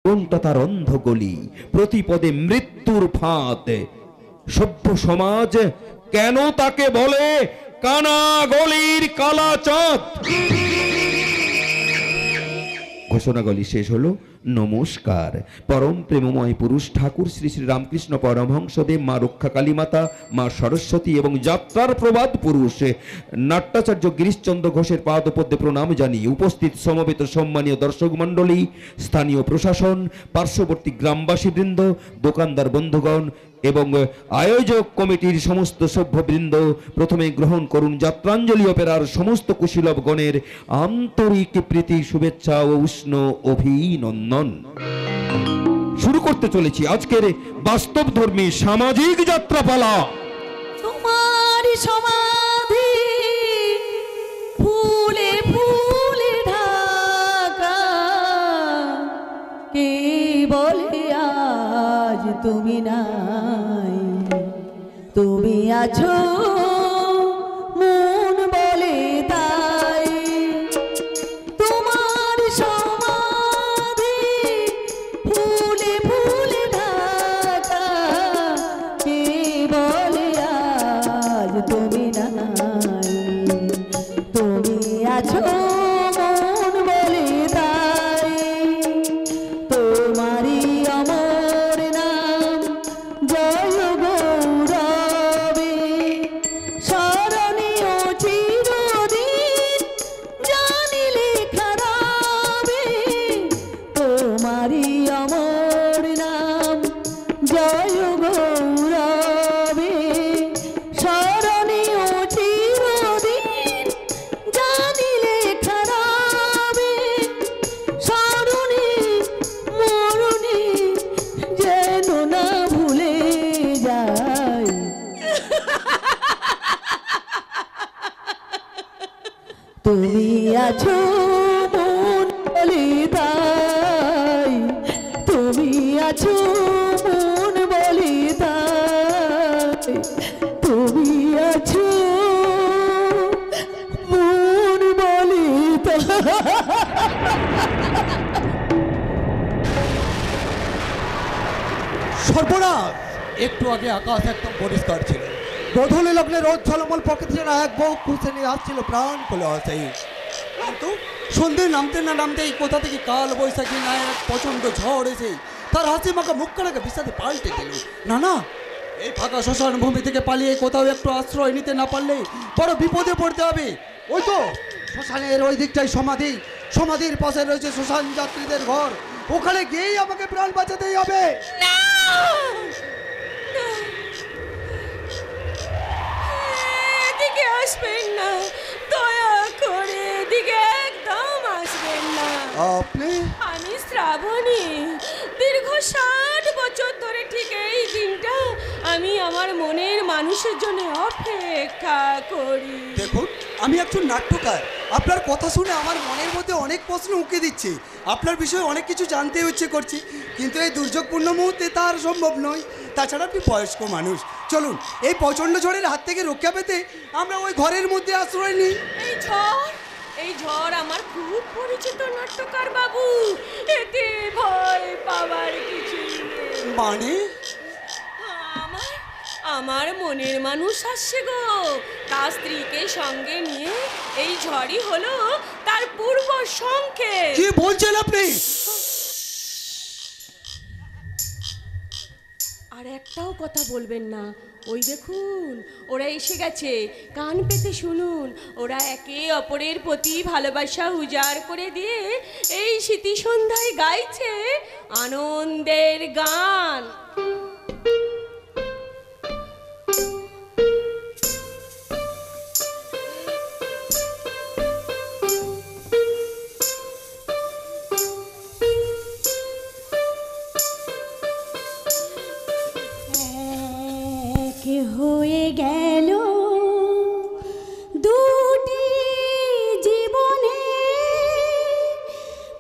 জীবনটা তার অন্ধ গলি, প্রতিপদে মৃত্যুর ফাঁদ। সভ্য সমাজ কেন তাকে বলে কানা গলির কালা চাঁদ? ঘোষণাগুলি শেষ হলো। নমস্কার। পরম প্রেমময় পুরুষ ঠাকুর শ্রী শ্রী রামকৃষ্ণ পরমহংসদেব, মা রক্ষা কালী মাতা, মা সরস্বতী এবং যাত্রার প্রবাদ পুরুষ নাট্যাচার্য গিরিশচন্দ্র ঘোষের পাদপদ্মে প্রণাম জানিয়ে উপস্থিত সমবেত সম্মানীয় দর্শক মণ্ডলী, স্থানীয় প্রশাসন, পার্শ্ববর্তী গ্রামবাসীবৃন্দ, দোকানদার বন্ধুগণ এবং আয়োজক কমিটির সমস্ত সভ্যবৃন্দ, প্রথমে গ্রহণ করুন যাত্রাঞ্জলি অপেরার সমস্ত কুশীলবগণের আন্তরিক প্রীতি, শুভেচ্ছা ও উষ্ণ অভিনন্দন। শুরু করতে চলেছি আজকের বাস্তবধর্মী সামাজিক যাত্রাপালা। তোমার সমাধি ফুলে ফুলে ঢাকা, কে বলে আজ তুমি নাই? তুমি আছো মন বলে তাই। তোমার সমাধি ফুলে ফুলে ঢাকা, কে বলে আজ তুমি নাই? তুমি আছো মন বলে তাই। তোমারই অমর নাম জয় গৌরবে, স্মরণীয় চিরদিন জানিলে খারাবে। তোমারই অমর নাম জয় গৌরবে, স্মরণীয় চিরদিন জানিলে খারাবে। স্মরণে মরণে যেন না ভুলে যায়। তুমি আছো মন বলে তাই। তুমি আছো মন বলে তাই। তুমি আছো মন বলে তাই। সর্বনাশ! একটু আগে আকাশ একদম পরিষ্কার ছিল, গোধূলি লগ্নে রোদ ঝলমল প্রকৃতি যেন এক বউ খুঁজে নিয়ে আসছিল প্রাণ খুলে আসে। কিন্তু সন্ধে নামতে না নামতেই কোথা থেকে কাল বৈশাখী না এক প্রচণ্ড ঝড় এসে তার হাসি মাখা মুখখানাকে বিষাদে পাল্টে দিল। না না, এই ফাঁকা শ্মশান ভূমি থেকে পালিয়ে কোথাও একটু আশ্রয় নিতে না পারলে বড় বিপদে পড়তে হবে। ওই তো শ্মশানের ওই দিকটাই সমাধি, সমাধির পাশে রয়েছে শ্মশান যাত্রীদের ঘর, ওখানে গিয়েই আমাকে প্রাণ বাঁচাতেই হবে। না, এদিকে আসবেন না, দয়া করে এদিকে একদম আসবেন না। আপনি? আমি শ্রাবণী, দীর্ঘ 60 বছর ধরে ঠিক এই দিনটা আমি আমার মনের মানুষের জন্য অপেক্ষা করি। দেখুন, আমি একজন নাট্যকার, আপনার কথা শুনে আমার মনের মধ্যে অনেক প্রশ্ন উঁকে দিচ্ছে। আপনার বিষয়ে অনেক কিছু জানতে ইচ্ছে করছি, কিন্তু এই দুর্যোগপূর্ণ মুহূর্তে তার সম্ভব নয়। তাছাড়া আপনি বয়স্ক মানুষ, চলুন এই প্রচণ্ড ঝড়ের হাত থেকে রক্ষা পেতে আমরা ওই ঘরের মধ্যে আশ্রয় নিই। এই ঝড় আমার খুব পরিচিত নাট্যকার বাবু, এতে ভয় পাওয়ার কিছু নেই। মানে? আমার মনের মানুষ আসছে গো, তার স্ত্রীকে সঙ্গে নিয়ে। এই ঝড়ই হলো তার পূর্ব সংকেত। কি বলছেন আপনি? আর একটাও কথা বলবেন না। ওই দেখুন, ওরা এসে গেছে, কান পেতে শুনুন। ওরা একে অপরের প্রতি ভালোবাসা উজাড় করে দিয়ে এই শীতি সন্ধ্যায় গাইছে আনন্দের গান। হয়ে গেল দুটি জীবনে,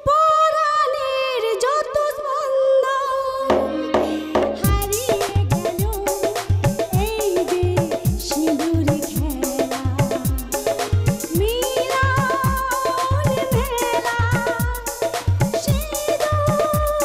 পরাণের যত স্পন্দন হারিয়ে গেল এই যে সিঁদুর খেলা, মিলন মেলা সিঁদুর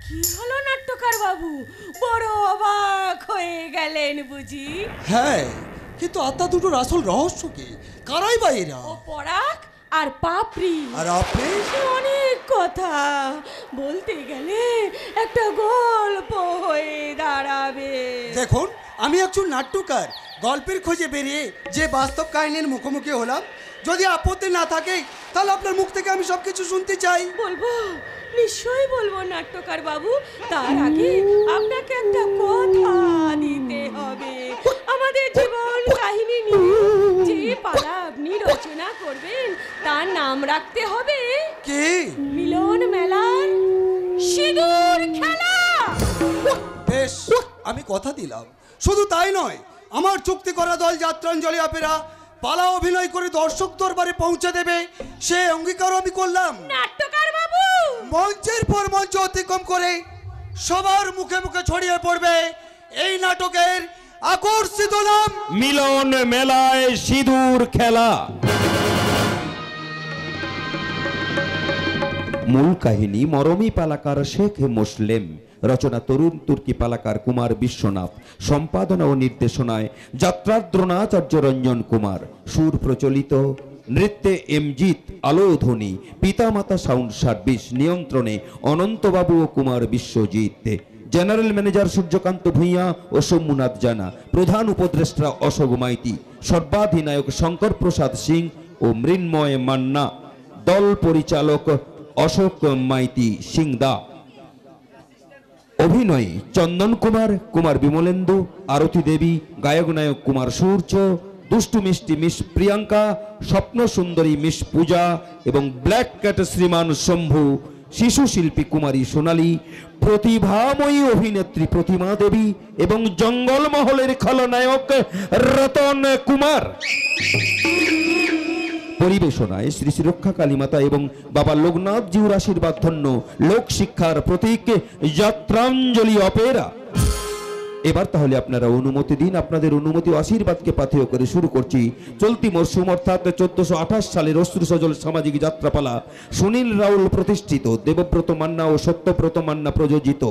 কি হলো নাট্যকার বাবু, বড় অবাক হয়ে গেলেন বুঝি? হ্যাঁ, কিন্তু আত্মা দুটোর আসল রহস্য কি? কারাই বা এরা? ও পরাগ আর পাপড়ি। আর আপনি? অনেক কথা বলতে গেলে একটা গল্প হয়ে দাঁড়াবে। দেখুন, আমি একজন নাট্যকার, গল্পের খোঁজে বেরিয়ে যে বাস্তব কাহিনীর মুখোমুখি হলাম। যদি আপত্তি না থাকে তাহলে আপনার মুখ থেকে আমি সবকিছু শুনতে চাই। বলবো, নিশ্চয়ই বলবো নাট্যকার বাবু। তার আগে আপনাকে একটা কথা দিতে হবে। আমাদের জীবন কাহিনী নিয়ে যে পালা আপনি রচনা করবেন তার নাম রাখতে হবে কি? মিলন মেলার সিঁদুর খেলা। বেশ, আমি কথা দিলাম। শুধু তাই নয়, আমার চুক্তি করা দল যাত্রাঞ্জলি অপেরা পালা অভিনয় করে দর্শক দরবারে পৌঁছে দেবে, সে অঙ্গীকারও আমি করলাম। নাট্যকার বাবু, মঞ্চের পর মঞ্চ অতিক্রম করে সবার মুখে মুখে ছড়িয়ে পড়বে এই নাটকের আকর্ষিত নাম মিলন মেলায় সিঁদুর খেলা। মূল কাহিনী মরমী পালাকার শেখ মুসলিম, রচনা তরুণ তুর্কি পালাকার কুমার বিশ্বনাথ, সম্পাদনা ও নির্দেশনায় যাত্রার দ্রোণাচার্য রঞ্জন কুমার, সুর প্রচলিত, নৃত্যে এমজিৎ, আলোধ্বনি, পিতামাতা সাউন্ড সার্ভিস, নিয়ন্ত্রণে অনন্তবাবু ও কুমার বিশ্বজিৎ, জেনারেল ম্যানেজার সূর্যকান্ত ভূঁইয়া ও সোমনাথ জানা, প্রধান উপদেষ্টা অশোক মাইতি, সর্বাধিনায়ক শঙ্কর প্রসাদ সিং ও মৃন্ময় মান্না, দল পরিচালক অশোক মাইতি সিংদা। অভিনয় চন্দন কুমার, কুমার বিমলেন্দু, আরতি দেবী, গায়ক নায়ক কুমার সূর্য, দুষ্টু মিষ্টি মিস প্রিয়াঙ্কা, স্বপ্ন সুন্দরী মিস পূজা এবং ব্ল্যাক ক্যাট শ্রীমান শম্ভু, শিশু শিল্পী কুমারী সোনালী, প্রতিভাময়ী অভিনেত্রী প্রতিমা দেবী এবং জঙ্গলমহলের খলনায়ক রতন কুমার। পরিবেশনায় শ্রী শ্রী রক্ষা কালীমাতা এবং বাবা লোকনাথ জিউর আশীর্বাদ ধন্য লোক শিক্ষার প্রতীক যাত্রাঞ্জলি অপেরা। এবার তাহলে আপনারা অনুমতি দিন, আপনাদের অনুমতি ও আশীর্বাদকে পাথেয় করে শুরু করছি চলতি মরশুম অর্থাৎ 1428 সালের অশ্রু সজল সামাজিক যাত্রাপালা, সুনীল রাউল প্রতিষ্ঠিত, দেবব্রত মান্না ও সত্যব্রত মান্না প্রযোজিত,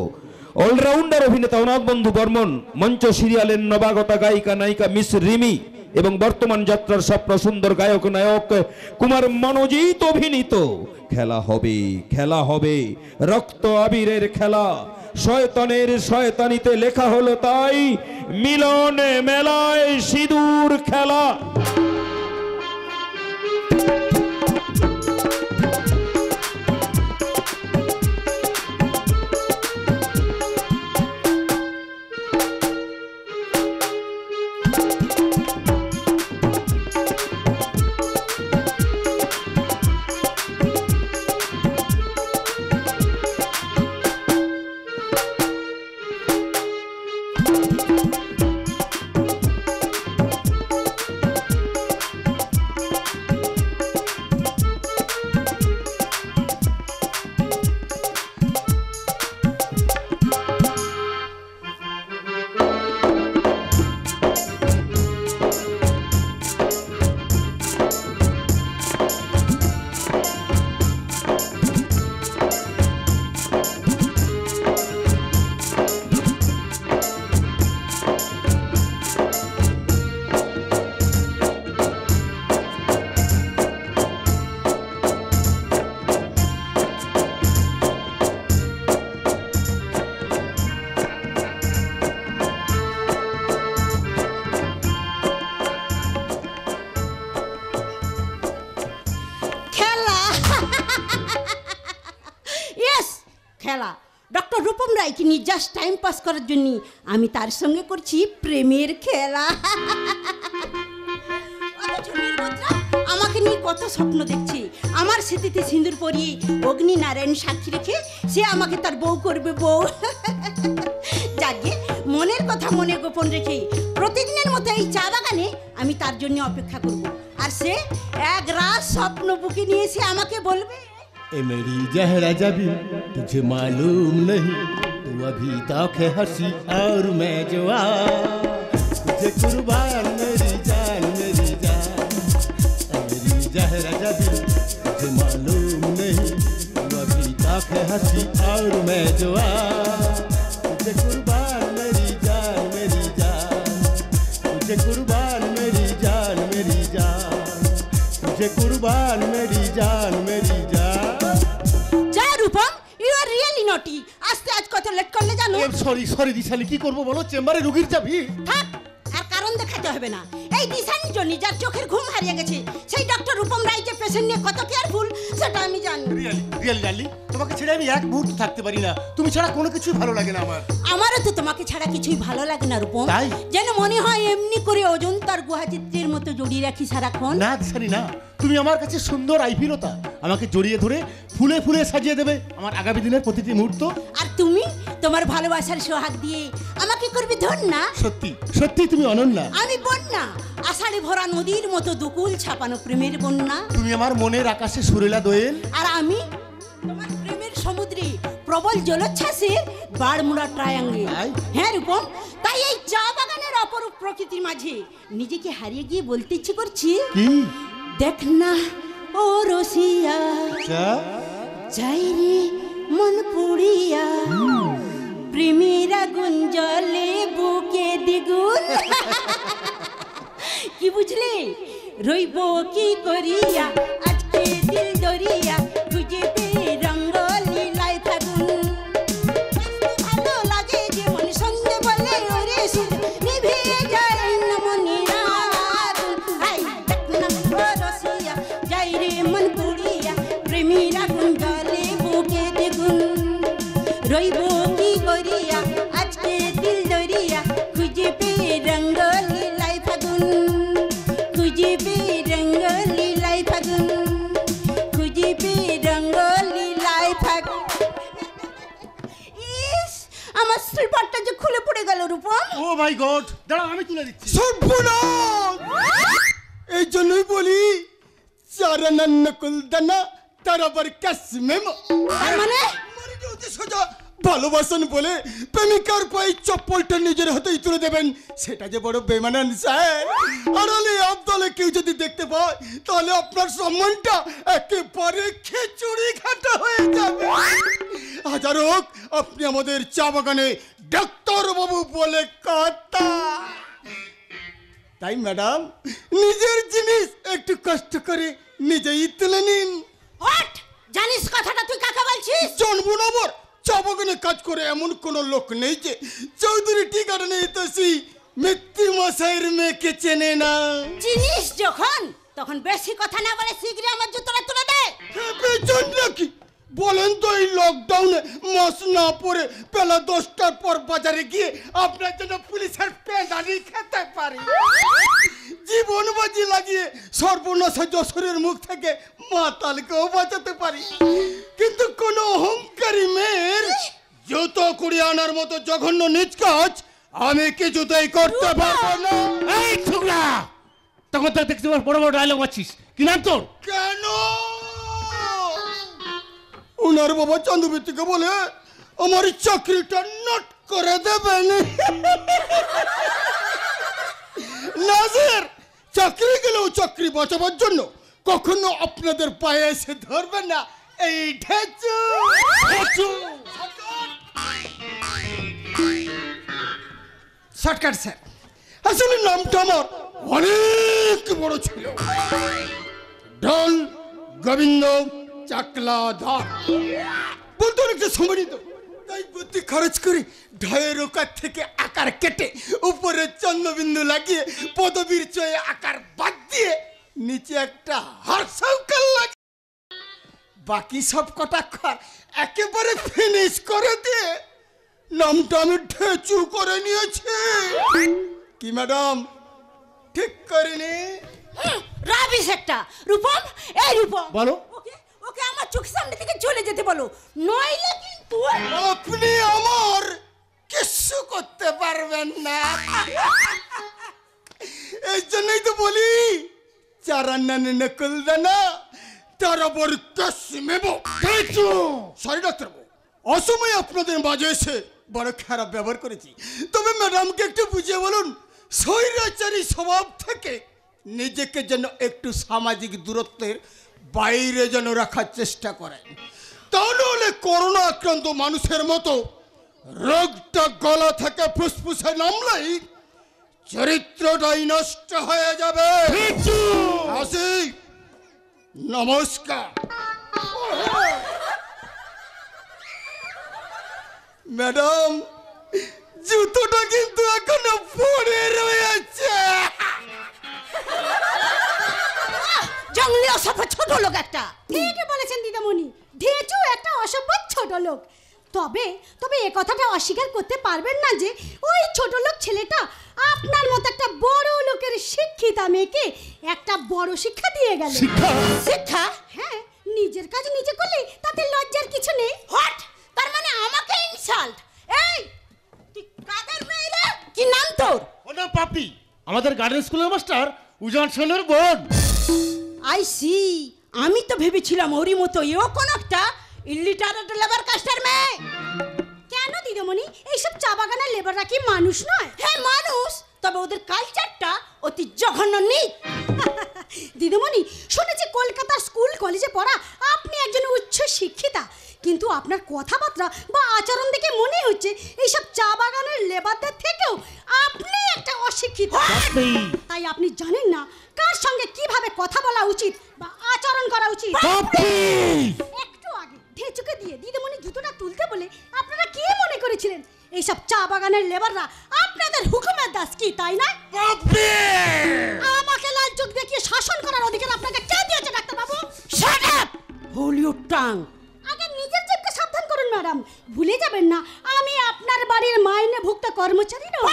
অলরাউন্ডার অভিনেতা অনাথ বন্ধু বর্মন, মঞ্চ সিরিয়ালের নবাগতা গায়িকা নায়িকা মিস রিমি এবং বর্তমান যাত্রার স্বপ্ন সুন্দর গায়ক নায়ক কুমার মনোজিৎ অভিনীত খেলা হবে, খেলা হবে রক্ত আবিরের খেলা। শয়তানের শয়তানিতে লেখা হলো তাই মিলন মেলায় সিঁদুর খেলা। খেলা ডক্টর রূপম রায়কে নিয়ে জাস্ট টাইম পাস করার জন্য আমি তার সঙ্গে করছি প্রেমের খেলা। আমাকে নিয়ে কত স্বপ্ন দেখছি, আমার স্মৃতিতে সিঁদুর পরিয়ে অগ্নি নারায়ণ সাক্ষী রেখে সে আমাকে তার বউ করবে বউ। যাকে মনের কথা মনে গোপন রেখে প্রতিদিনের মতো এই চা বাগানে আমি তার জন্য অপেক্ষা করব, আর সে এক রাত স্বপ্ন বুকে নিয়ে সে আমাকে বলবে, ए मेरी जहरा जबी तुझे मालूम नहीं, तू अभी तक है हंसी और मैं जवा, तुझे कुर्बान मेरी जान मेरी जान। ए मेरी जहरा जबी तुझे मालूम नहीं, तू अभी तक है हंसी और मैं जवा तुझे कुर्बान मेरी जान मेरी जान तुझे कुर्बान मेरी जान मेरी जान तुझे कुर्बान मेरी जान मेरी जान যা রূপম, ইউ আর রিয়েলি নটি। আস্তে আজ কত লেট করলে জানো? সরি সরি দিশালি, কি করবো বলো, চেম্বারে রুগীর যাবি। থাক, আর কারণ দেখাতে হবে না। এই দিশানির জন্য যার চোখের ঘুম হারিয়ে গেছে, সেই ডক্টর রূপম রায় যে পেশেন্ট নিয়ে কত কেয়ারফুল সেটা আমি জানি। রিয়েলি রিয়েলি ডার্লিং, তোমাকে ছেড়ে আমি এক মুহূর্ত থাকতে পারি না। তুমি ছাড়া কোনো কিছুই ভালো লাগে না আমার। আমারও তো তোমাকে ছাড়া কিছুই ভালো লাগে না রূপম। তাই? যেন মনে হয় এমনি করে অজন্তার গুহাচিত্রের মতো জড়িয়ে রাখি সারাক্ষণ। না দিশানি না, তুমি আমার কাছে সুন্দর আইফিলতা, আমাকে জড়িয়ে ধরে ফুলে ফুলে সাজিয়ে দেবে আমার আগামী দিনের প্রতিটি মুহূর্ত। আর তুমি তোমার ভালোবাসার সোহাগ দিয়ে আমাকে করবে ধন্যা। সত্যি সত্যি তুমি অনন্যা। আমি বন্যা, আষাঢ়ে ভরা নদীর মতো দুকুল ছাপানো প্রেমের বন্যা। তুমি আমার মনের আকাশে সুরেলা দোয়েল। আর আমি তোমার প্রেমের সমুদ্রে প্রবল জলোচ্ছ্বাসের বাড়মুড়া ট্রায়াঙ্গেল। তাই? হ্যাঁ রূপম, তাই এই চা বাগানের অপরূপ প্রকৃতির মাঝে নিজেকে হারিয়ে গিয়ে বলতে ইচ্ছে করছি, কি? দেখ না ও রসিয়া যাই রে মন পুড়িয়া, প্রেমের আগুন জ্বলে বুকে দ্বিগুণ। কি বুঝলে? রইব কি করিয়া আজকে দিল দরিয়া, খুঁজে পেয়ে রঙ্গ লীলায় থাকুন। ভালো লাগে যে মন সন্ধে বলে ওরে সুদ নিভে যায় না মনের আগুন। হাই দেখ না ও রসিয়া যাই রে মন পুড়িয়া, প্রেমের আগুন জ্বলে বুকে দ্বিগুণ। রইব কি করিয়া আজকে দিল দরিয়া, খুঁজে পেয়ে রঙ্গ লীলায় ফাগুন, খুঁজে পেয়ে রঙ্গ লীলায় ফাগুন, খুঁজে পেয়ে রঙ্গ লীলায় ফাগুন। ইস, আমার স্লিপারটা যে খুলে পড়ে গেল রূপম। ও মাই গড, দাঁড়াও আমি তুলে দিচ্ছি। সর্বনাশ! এই জন্যই বলি চারানান্ন কুলদানা তার আবার কাশ্মেম। তার মানে সোজা ভালোবাসেন বলে প্রেমিকার পায়ে চপ্পলটা নিজের হাতেই তুলে দেবেন, সেটা যে বড় বেমানান স্যার। আড়ালে আবদালে কেউ যদি দেখতে পায় তাহলে আপনার সম্মানটা একেবারে খিচুড়ি ঘাটা হয়ে যাবে। হাজার হোক আপনি আমাদের চা বাগানে ডাক্তার বাবু বলে কথা। তাই ম্যাডাম, নিজের জিনিস একটু কষ্ট করে নিজেই তুলে নিন। হোয়াট? জানিস কথাটা তুই কাকে বলছিস? জন্ম নম্বর চা বাগানে কাজ করে এমন কোন লোক নেই যে চৌধুরী ঠিকানা নেই তো সেই মৃত্যু মশাইয়ের মেয়েকে চেনে না। জিনিস যখন তখন বেশি কথা না বলে শীঘ্রই আমার জুতোটা তুলে দে। বেজন নাকি বলেন তো, এই লকডাউনে মাস না পরে বেলা 10টার পর বাজারে গিয়ে আপনার জন্য পুলিশের পেঁদানি খেতে পারি। জীবন বাজি লাগিয়ে সর্বনাশা যশোরের মুখ থেকে মাতালকেও বাঁচাতে পারি, কিন্তু কোন অহংকারী মেয়ের জুতো কুড়িয়ে আনার মতো জঘন্য নিজ কাজ আমি কিছুতেই করতে পারবো না। এই ছোকরা, তখন তো দেখতে পার বড় বড় ডায়লগ মারছিস, কি নাম তোর? কেন? উনার বাবা চান্দুবৃত্তিকে বলে আমার চাকরিটা নট করে দেবেন। নাজির, চাকরি গেলেও চাকরি বাঁচাবার জন্য কখনো আপনাদের পায়ে এসে ধরবেন না এই ঢেচু। শর্টকাট স্যার, আসলে নামটা আমার অনেক বড় ছিল, ডন গোবিন্দ চাকলাধর। বলতে অনেকটা সম্মানিত, তাই বুদ্ধি খরচ করে ঢয়ের ওকার থেকে আকার কেটে উপরে চন্দ্রবিন্দু লাগিয়ে পদবীর চয়ে আকার বাদ দিয়ে নিচে একটা হারসাউকাল লাগিয়ে বাকি সব কটা খর একেবারে ফিনিশ করে দিয়ে নামটা আমি ঢেচু করে নিয়েছি। কি ম্যাডাম, ঠিক করিনি? রাবিশ একটা। রূপম, এই রূপম বলো। ওকে ওকে আমার চোখের সামনে থেকে চলে যেতে বলো, নইলে কিন্তু আপনি আমার কিছু করতে পারবেন না। এই জন্যই তো বলি চারান্নানে নকল দানা তার আবার কাশ্মেম। সরি ডাক্তার বাবু, অসময়ে আপনাদের মাঝে এসে বড় খারাপ ব্যবহার করেছি, তবে ম্যাডামকে একটু বুঝিয়ে বলুন স্বৈরাচারী স্বভাব থেকে নিজেকে যেন একটু সামাজিক দূরত্বের বাইরে যেন রাখার চেষ্টা করেন, তা নইলে করোনা আক্রান্ত মানুষের মতো রোগটা গলা থেকে ফুসফুসে নামলেই চরিত্রটাই নষ্ট হয়ে যাবে। আসি, নমস্কার। ম্যাডাম, জুতোটা কিন্তু এখনো পরে রয়েছে। জঙ্গলি অসভ্য ছোট লোক একটা। ঠিকই বলেছেন দিদামণি, ঢেচু একটা অসভ্য ছোট লোক। তবে তবে এ কথাটা অস্বীকার করতে পারবেন না যে ওই ছোট লোক ছেলেটা আপনার মতো একটা বড় লোকের শিক্ষিতা মেয়েকে একটা বড় শিক্ষা দিয়ে গেল। শিক্ষা? হ্যাঁ, নিজের কাজ নিজে করলে তাতে লজ্জার কিছু নেই। হোয়াট? তার মানে আমাকে ইনসাল্ট? এই তুই কাদের মেয়ে রে? কি নাম তোর? ওটা পাপি, আমাদের গার্ডেন স্কুলের মাস্টার উজান সেনের বোন। I see. আমি তো ভেবেছিলাম ওরই মতো এও কোন একটা ইলিটারেট লেবার কাস্টার মেয়ে। কেন দিদিমণি, এইসব চা বাগানের লেবাররা কি মানুষ নয়? হ্যাঁ মানুষ, তবে ওদের কালচারটা অতি জঘন্য নীচ। দিদিমণি, শুনেছি কলকাতার স্কুল কলেজে পড়া আপনি একজন উচ্চ শিক্ষিতা, কিন্তু আপনার কথাবার্তা বা আচরণ দেখে মনে হচ্ছে এইসব চা বাগানের লেবারদের থেকেও আপনি একটা অশিক্ষিত। তাই আপনি জানেন না কার সঙ্গে কিভাবে কথা বলা উচিত বা আচরণ করা উচিত। একটু আগে ঢেচুকে দিয়ে দিদিমণি জুতোটা তুলতে বলে আপনারা কি মনে করেছিলেন এইসব চা বাগানের লেবাররা আপনাদের হুকুমের দাস কি, তাই না? আমাকে লাল চোখ দেখিয়ে শাসন করার অধিকার আপনাকে কে দিয়েছে doctor Babu? Shut up hold your tongue. আগে নিজের জীবকে সাবধান করুন ম্যাডাম, ভুলে যাবেন না আমি আপনার বাড়ির মাইনেভুক্ত কর্মচারী নই।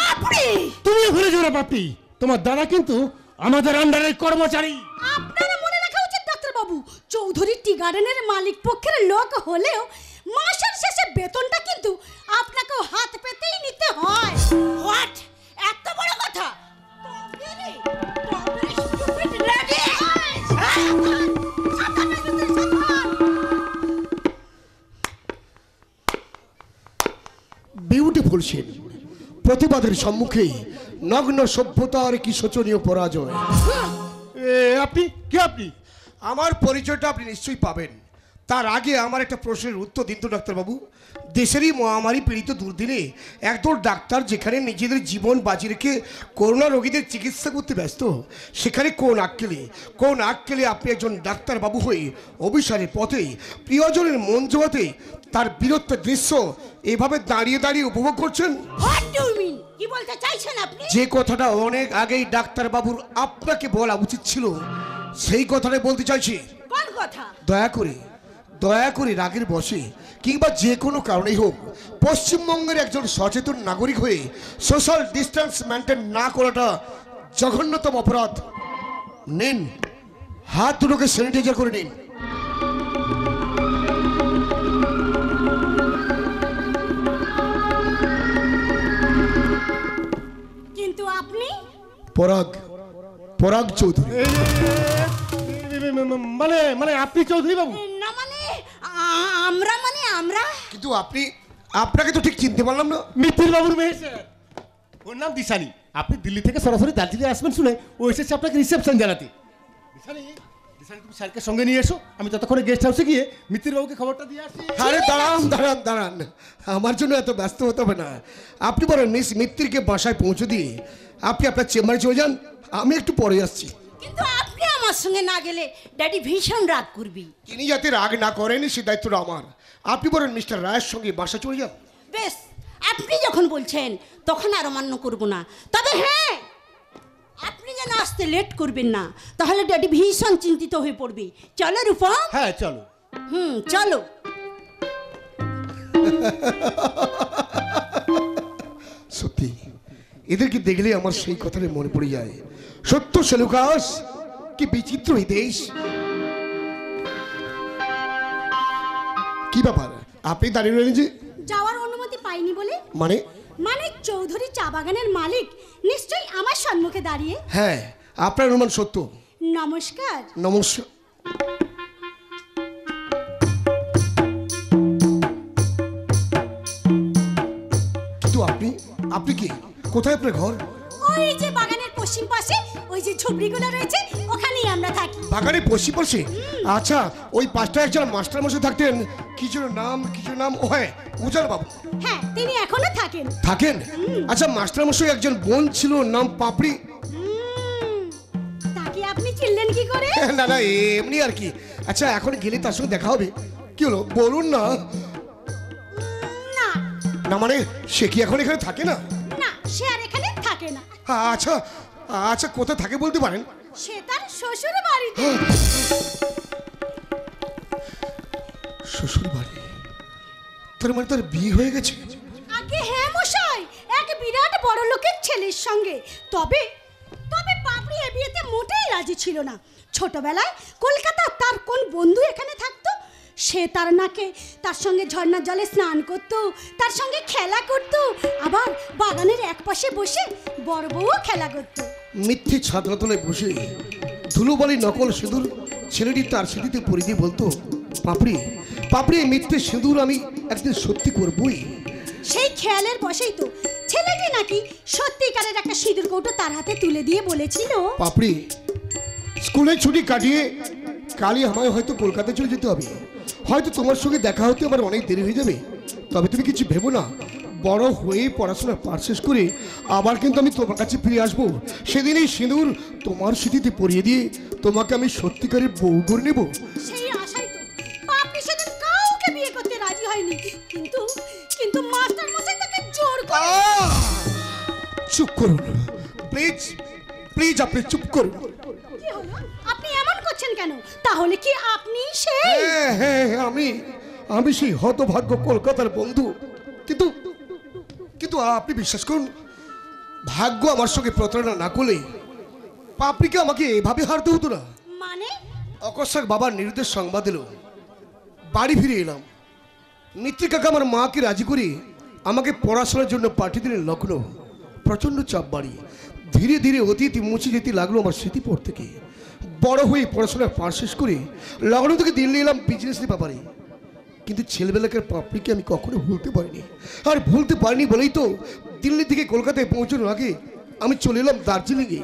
তুমি ভুলে যাও না পাপি, তোমার দাদা কিন্তু আমাদের আন্ডারের কর্মচারী। আপনারা মনে রাখা উচিত ডাক্তার বাবু, চৌধুরী টি গার্ডেনের মালিক পক্ষের লোক হলেও মাসের শেষে বেতনটা কিন্তু আপনাকেও হাত পেতেই নিতে হয়। হোয়াট? এত বড় কথা? Beautiful scene. প্রতিবাদের সম্মুখে নগ্ন সভ্যতার কি শোচনীয় পরাজয়। আপনি কে? আপনি আমার পরিচয়টা আপনি নিশ্চয়ই পাবেন। তার আগে আমার একটা প্রশ্নের উত্তর দিন তো ডাক্তারবাবু। দেশেরই মহামারী পীড়িত দুর্দিনে একদল ডাক্তার যেখানে নিজেদের জীবন বাজি রেখে করোনা রোগীদের চিকিৎসা করতে ব্যস্ত, সেখানে কোন আক্কেলে আপনি একজন ডাক্তারবাবু হয়ে অভিসারের পথে প্রিয়জনের মন জোয়াতে তার বীরত্বের দৃশ্য এভাবে দাঁড়িয়ে দাঁড়িয়ে উপভোগ করছেন? What do you mean? কি বলতে চাইছেন আপনি? যে কথাটা অনেক আগেই ডাক্তারবাবুর আপনাকে বলা উচিত ছিল, সেই কথাটাই বলতে চাইছি। কোন কথা? দয়া করে রাগের বশে কিংবা যে কোনো কারণেই হোক পশ্চিমবঙ্গের একজন সচেতন নাগরিক হয়ে সোশ্যাল ডিস্টেন্স মেনটেন না করাটা জঘন্যতম অপরাধ। নিন, হাত দুটোকে স্যানিটাইজার করে নিন। কিন্তু আপনি? পরাগ চৌধুরী। মানে আপনি চৌধুরী বাবু? না মানে আমরা কিন্তু আপনাকে তো ঠিক চিনতে পারলাম না। মিত্তির বাবুর মেয়ে স্যার, ওর নাম দিশানি। আপনি দিল্লি থেকে সরাসরি দার্জিলিং আসবেন শুনে ও এসেছে আপনাকে রিসেপশন জানাতে। দিশানি, তুমি স্যারকে সঙ্গে নিয়ে এসো, আমি ততক্ষণে গেস্ট হাউসে গিয়ে মিত্তির বাবুকে খবরটা দিয়ে আসি। আরে দাঁড়ান, আমার জন্য এত ব্যস্ত হতে হবে না। আপনি বলেন মিস মিত্তিরকে বাসায় পৌঁছে দিয়ে আপনি আপনার চেম্বারে চলে যান, আমি একটু পরে আসছি। কিন্তু আপনি আমার সঙ্গে না গেলে ড্যাডি ভীষণ রাগ করবি। তিনি যাতে রাগ না করেন সে দায়িত্বটা আমার। আপনি বলেন মিস্টার রায়ের সঙ্গে বাসা চলে যান। বেশ, আপনি যখন বলছেন তখন আর অমান্য করব না। তবে হ্যাঁ, আপনি যেন আসতে লেট করবেন না, তাহলে ড্যাডি ভীষণ চিন্তিত হয়ে পড়বে। চলো রূপম। হ্যাঁ চলো। চলো। সত্যি এদেরকে দেখলে আমার সেই কথাটা মনে পড়ে যায়। সত্য সেলুকাস, কি বিচিত্র এই দেশ। কি ব্যাপার আপনি দাঁড়িয়ে রইলেন যে? যাওয়ার অনুমতি পাইনি বলে? মানে চৌধুরী চা বাগানের মালিক নিশ্চয়ই আমার সম্মুখে দাঁড়িয়ে। হ্যাঁ, আপনার অনুমান সত্য। নমস্কার। নমস্কার। কিন্তু আপনি কি? কোথায় আপনার ঘর? ওই যে বাগানের পশ্চিম পাশে ওই যে ঝুপড়িগুলো রয়েছে, ওখানেই আমরা থাকি। বাগানের পশ্চিম পাশে? আচ্ছা, ওই পাশটা একজন মাস্টার মশাই থাকতেন, কি কিছু নাম ও হ্যাঁ উজাল বাবু হ্যাঁ, তিনি এখনো থাকেন। থাকেন? আচ্ছা মাস্টারমশাই একজন বোন ছিল নাম পাপড়ি। তাকে আপনি চিনলেন কি করে? না না এমনি আর কি। আচ্ছা এখন গেলে তার সঙ্গে দেখা হবে? কি হলো বলুন না। না না মানে সে কি এখন এখানে থাকে না? না, সে আর এখানে থাকে না। আচ্ছা আচ্ছা কোথায় থাকে বলতে পারেন? সে তার শ্বশুর বাড়িতে। শ্বশুর বাড়ি? তার মানে তার বিয়ে হয়ে গেছে? আগে হ্যাঁ মশাই, এক বিরাট বড় লোকের ছেলের সঙ্গে। তবে তবে পাপড়ি এ বিয়েতে মোটেই রাজি ছিল না। ছোটবেলায় কলকাতা তার কোন বন্ধু এখানে থাকতো, সে তার নাকে তার সঙ্গে ঝর্ণার জলে স্নান করতো, তার সঙ্গে খেলা করতো, আবার বাগানের এক পাশে বসে বড় বউও খেলা করতো। মিথ্যে ছাদনা তলায় বসে ধুলোবালি নকল সিঁদুর ছেলেটি তার স্মৃতিতে পরিধি বলতো, পাপড়ি পাপড়ি এই মিথ্যে সিঁদুর আমি একদিন সত্যি করবই। সেই খেয়ালের বসেই তো ছেলেটি নাকি সত্যিকারের একটা সিঁদুর কৌটো তার হাতে তুলে দিয়ে বলেছিল, পাপড়ি স্কুলের ছুটি কাটিয়ে কালই আমায় হয়তো কলকাতায় চলে যেতে হবে, হয়তো তোমার সঙ্গে দেখা হতে আমার অনেক দেরি হয়ে যাবে, তবে তুমি কিছু ভেবো না, বড় হয়ে পড়াশোনা পার শেষ করে আবার কিন্তু আমি তোমার কাছে ফিরে আসবো। সেদিনই সিঁদুর তোমার স্মৃতিতে পরিয়ে দিয়ে তোমাকে আমি সত্যিকারের বউ করে নেব। সেই আশাই তো পাপড়ি সেদিন কাউকে বিয়ে করতে রাজি হয়নি, কিন্তু কিন্তু মাস্টার মশাই তাকে জোর করে। চুপ করুন প্লিজ প্লিজ, আপনি চুপ করুন। কি হলো, আপনি এমন করছেন কেন? তাহলে কি আপনি সেই? হ্যাঁ হ্যাঁ আমি সেই হতভাগ্য কলকাতার বন্ধু, কিন্তু কিন্তু আপনি বিশ্বাস করুন, ভাগ্য আমার সঙ্গে প্রতারণা না করলে পাপড়িকে আমাকে এভাবে হারতে হতো না। মানে? অকস্মাৎ বাবার নির্দেশ সংবাদ এলো, বাড়ি ফিরে এলাম। মিত্রি কাকা আমার মাকে রাজি করে আমাকে পড়াশোনার জন্য পাঠিয়ে দিলেন লখনৌ। প্রচণ্ড চাপ বাড়ি, ধীরে ধীরে অতীত মুছে যেতে লাগলো আমার স্মৃতিপট থেকে। বড় হয়ে পড়াশোনা পার শেষ করে লখনৌ থেকে দিল্লি এলাম বিজনেসের ব্যাপারে, কিন্তু ছেলেবেলাকার পাপড়িকে আমি কখনো ভুলতে পারিনি। আর ভুলতে পারিনি বলেই তো দিল্লি থেকে কলকাতায় পৌঁছানোর আগে আমি চলে এলাম দার্জিলিংয়ে।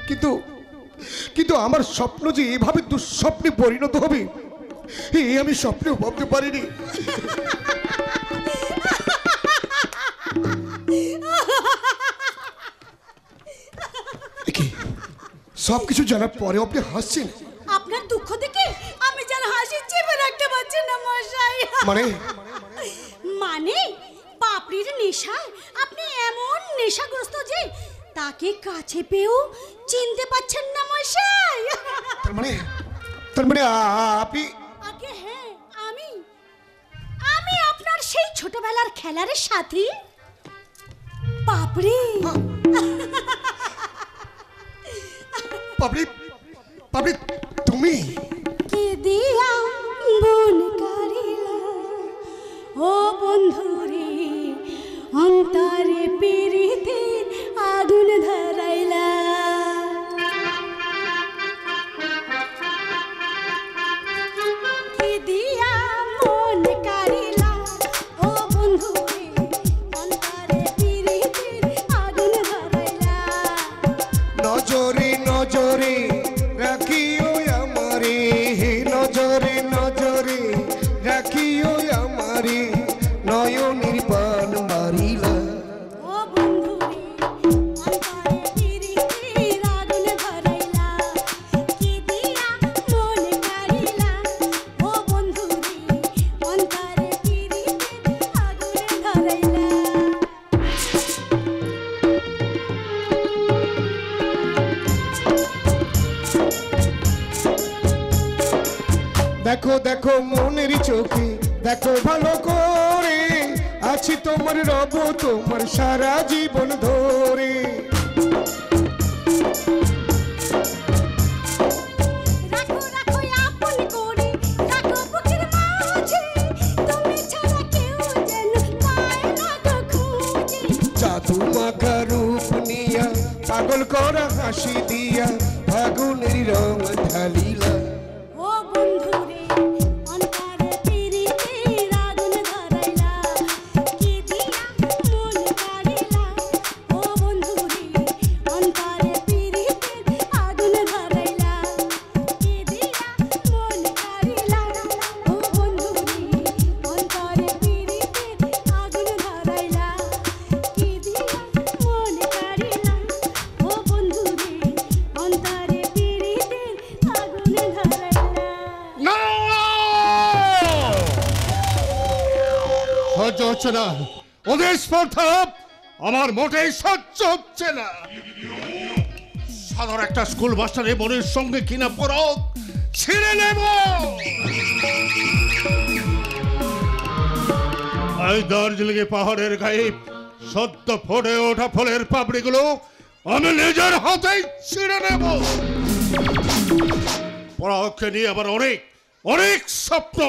কিন্তু কিন্তু আমার স্বপ্ন যে এভাবে দুঃস্বপ্নে পরিণত হবে এই আমি স্বপ্নেও ভাবতে পারিনি। সব কিছু জানার পরে আপনি হাসছেন? আপনার দুঃখ দেখে আমি যেন হাসি চেপে রাখতে পারছি না মশাই। মানে মানে পাপড়ির নেশায় আপনি এমন নেশাগ্রস্ত যে তাকে কাছে পেয়েও চিনতে পারছেন না মশাই। তার মানে আপনি? আগে হ্যাঁ, আমি আপনার সেই ছোটবেলার খেলার সাথী পাপড়ি। পাপড়ি পাপড়ি তুমি? কে দিয়া বন কারিলা ও বন্ধুরে, অন্তরে পিরিতে আগুন ধরাইলা। কে দিয়া মন কারিলা ও বন্ধুরে, অন্তরে পিরিতে আগুন ধরাইলা। নজরে নজরে রাখিও আমারে, নজরে নজরে রাখিও আমারে, নয়নের পান মারিলা। ও বন্ধুরে, অন্তরে পিরিতে আগুন ধরাইলা। কি দিয়া মন কারিলা ও বন্ধুরে, অন্তরে পিরিতে আগুন ধরাইলা। দেখো দেখো মনের চোখে দেখো ভালো করে, আছি তোমার রব তোমার সারা জীবন ধরে। রাখো রাখো আপন করে, রাখো বুকের মাঝে, তুমি ছাড়া কেউ যেন পায় না গো খুঁজে। জাদু মাখা রূপ নিয়া পাগল করা হাসি দিয়া ফাগুনের রং ঢালিলা। ও বন্ধুরে, অন্তরে পিরিতে আগুন ধরাইলা। কি দিয়া মন কারিলা ও বন্ধুরে, অন্তরে পিরিতে আগুন ধরাইলা। কি দিয়া মন কারিলা ও বন্ধুরে, হচ্ছে না, ওদের স্পর্ধা আমার মোটেই সহ্য হচ্ছে না। সাধারণ একটা স্কুল মাস্টারের মনের সঙ্গে কিনা পরক ছিঁড়ে নেব। এই দার্জিলিং পাহাড়ের গায়ে সদ্য ফোটে ওঠা ফলের পাপড়িগুলো আমি নিজের হাতেই ছিঁড়ে নেব। পরাগকে নিয়ে আবার অনেক অনেক স্বপ্ন।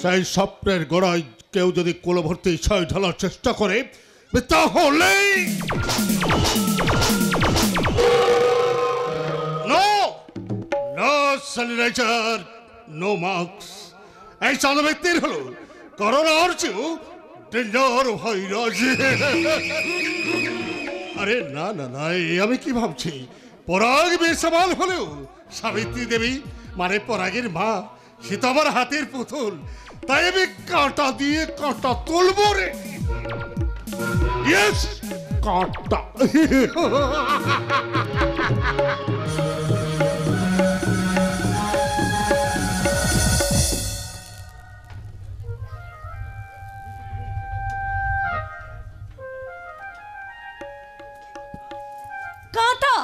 সেই স্বপ্নের গোড়ায় কেউ যদি কুলভর্তি ছয় ঢালার চেষ্টা করে তাহলে no no sanitiser, no mask. এই চাঁদবৃত্তির হলো করোনার চেয়েও ডেঞ্জার ভাইরাস। আরে না না না, আমি কি ভাবছি, পরাগ বেসামাল হলেও সাবিত্রী দেবী মানে পরাগের মা, সে তো আমার হাতের পুতুল, তাই আমি কাঁটা দিয়ে কাঁটা তুলবো রে। ইয়েস, কাঁটা। কাঁটা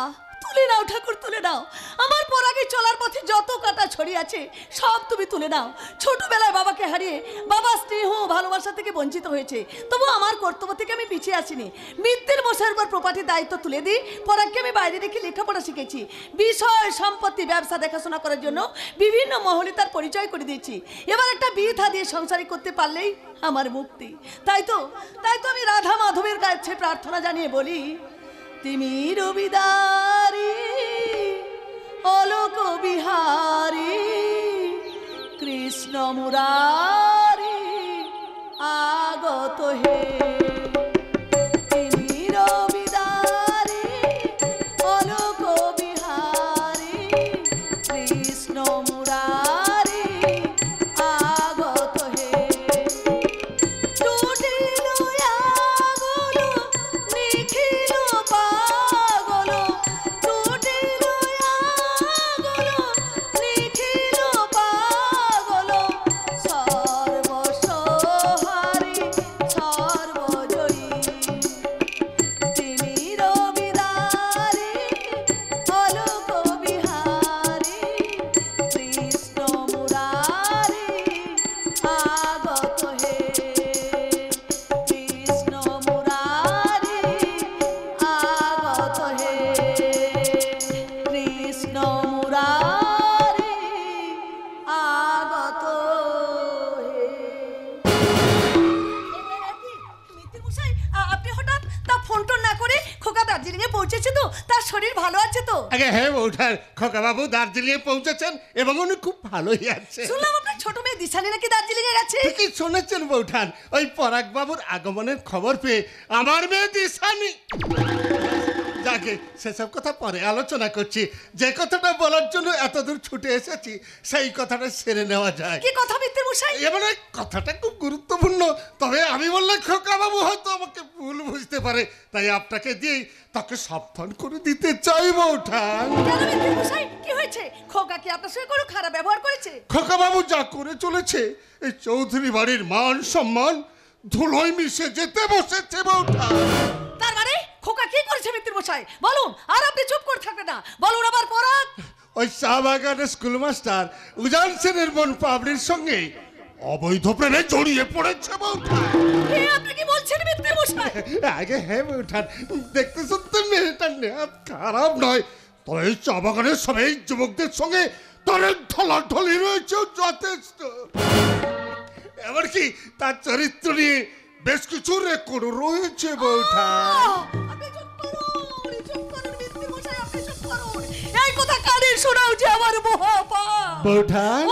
তুলে নাও ঠাকুর, তুলে নাও। আমার পরাগে চলার পথে যত কাঁটা ছড়িয়ে আছে সব তুমি তুলে নাও। ছোটবেলায় বাবাকে হারিয়ে বাবা স্নেহ ভালোবাসা থেকে বঞ্চিত হয়েছে, তবু আমার কর্তব্য থেকে আমি পিছিয়ে আসিনি। মিত্রের মশাইয়ের উপর প্রপার্টির দায়িত্ব তুলে দিই। পরাগকে আমি বাইরে রেখে লেখাপড়া শিখেছি। বিষয় সম্পত্তি ব্যবসা দেখাশোনা করার জন্য বিভিন্ন মহলে তার পরিচয় করে দিয়েছি। এবার একটা বিধা দিয়ে সংসারী করতে পারলেই আমার মুক্তি। তাই তো আমি রাধা মাধবের কাছে প্রার্থনা জানিয়ে বলি, তুমি রবিদারি অলোক বিহারী কৃষ্ণ মুরারি আগত হে। তুমি রবিদারি অলোক বিহারী কৃষ্ণ মুরারি আগত হে। টুটিল আগল নিখিল পাগল, টুটিল আগল নিখিল পাগল, সর্বসহারী সর্বজয়ী। তিনি রবিদারি অলোক বিহারী কৃষ্ণ মুরারি আগত হে। কৃষ্ণ মুরারি আগত হে। কৃষ্ণ মুরারি আগত হে। মিত্তিমশাই, আপনি হঠাৎ তা ফোন টোন না করে খোকা দার্জিলিং এ পৌঁছেছে তো? তার শরীর ভালো আছে তো? আগে হ্যাঁ বৌঠান, খোকা বাবু দার্জিলিং এ পৌঁছেছেন এবং উনি খুব ভালোই আছে। শুনলাম আপনার ছোট মেয়ে দিশানি নাকি দার্জিলিং এ গেছে। ঠিকই শুনেছেন বৌঠান, ওই পরাগ বাবুর আগমনের খবর পেয়ে আমার মেয়ে দিশানি। যাকে সেসব কথা পরে আলোচনা করছি, যে কথাটা বলার জন্য এতদূর ছুটে এসেছি সেই কথাটা সেরে নেওয়া যায়। কি কথা মিত্তিমশাই? এবারে কথাটা খুব গুরুত্বপূর্ণ, তবে আমি বললে খোকা বাবু হয়তো আমাকে ভুল বুঝতে পারে, তাই আপনাকে দিয়েই তাকে সাবধান করে দিতে চাইবো ওঠান। কেন মিত্তিমশাই, কি হয়েছে? খোকা কি আপনার সঙ্গে কোনো খারাপ ব্যবহার করেছে? খোকা বাবু যা করে চলেছে, এই চৌধুরী বাড়ির মান সম্মান ধুলোয় মিশে যেতে বসেছে বৌঠা। তার মানে খোকা কি করেছে মিত্তিমশাই? বলুন, আর আপনি চুপ করে থাকবেন না, বলুন আবার পরাগ। ওই চা বাগানের স্কুল মাস্টার উজান সেনের বোন পাবলির সঙ্গে অবৈধ প্রেমে জড়িয়ে পড়েছে বৌঠা। হে, আপনি কি বলছেন মিত্তিমশাই? আগে হ্যাঁ বৌঠান, দেখতে সত্যি মেয়েটা নেহাত খারাপ নয়, তবে এই চা বাগানের সবাই যুবকদের সঙ্গে তার ঢলাঢলি রয়েছে যথেষ্ট। এমনকি তার চরিত্র নিয়ে বেশ কিছু রেকর্ড রয়েছে বৌঠা। আপনি চুপ করুন, চুপ করুন মিত্তিমশাই, আপনি চুপ করুন। এই কথা কানে শোনাও যে আমার মহাপা। বৌঠান,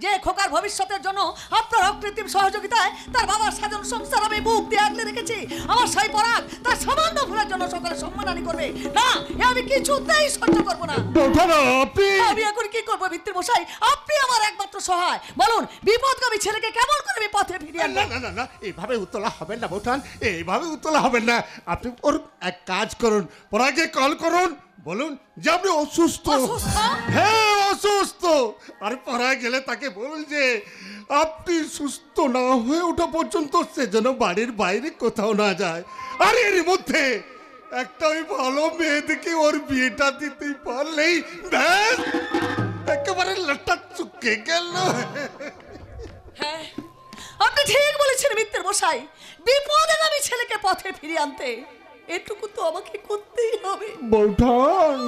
যে খোকার ভবিষ্যতের জন্য আপনার অকৃত্রিম সহযোগিতায় তার বাবার সাধন সংসার আমি বুক দিয়ে আগলে রেখেছি। আমার সেই পরাগ তার সামান্য ভুলের জন্য সকলে সম্মানহানি করবে না, এ আমি কিছুতেই সহ্য করবো না। বৌঠান আপনি, আমি এখন কি করবো মিত্তিমশাই? আপনি আমার একমাত্র সহায়। বলুন, বিপদগামী ছেলেকে কেমন করে আমি পথে ফিরিয়ে আনবো? না না না না, এইভাবে উতলা হবেন না বৌঠান, এইভাবে উতলা হবেন না। আপনি ওর এক কাজ করুন, পরাগে কল করুন, বলুন যে আপনি অসুস্থ। অসুস্থ? হ্যাঁ অসুস্থ। আর পাড়ায় গেলে তাকে বলুন যে আপনি সুস্থ না হয়ে ওঠা পর্যন্ত সে যেন বাড়ির বাইরে কোথাও না যায়। আর এর মধ্যে একটা ওই ভালো মেয়ে দেখে ওর বিয়েটা দিতেই পারলেই ব্যাস একেবারে লাটা চুকে গেল। হ্যাঁ, আপনি ঠিক বলেছেন মিত্রের মশাই, বিপদগামী ছেলেকে পথে ফিরিয়ে আনতে এটুকু তো আমাকে করতেই হবে। বৌঠান,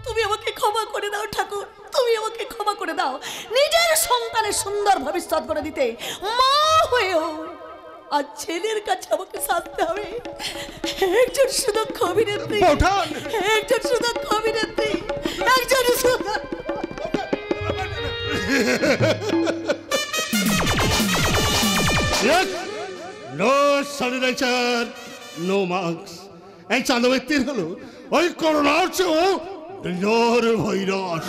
তুমি আমাকে ক্ষমা করে দাও ঠাকুর, তুমি আমাকে ক্ষমা করে দাও। নিজের সন্তানের সুন্দর ভবিষ্যৎ করে দিতে মা হয়েও আর ছেলের কাছে আমাকে সাজতে হবে একজন সুদক্ষ অভিনেত্রী, বৌঠান, একজন সুদক্ষ অভিনেত্রী, একজন নো স্যানিটাইজার, নো মাস্ক। এই চাঁদ ব্যক্তির হলো ওই করোনার চেয়েও ডেঞ্জার ভাইরাস।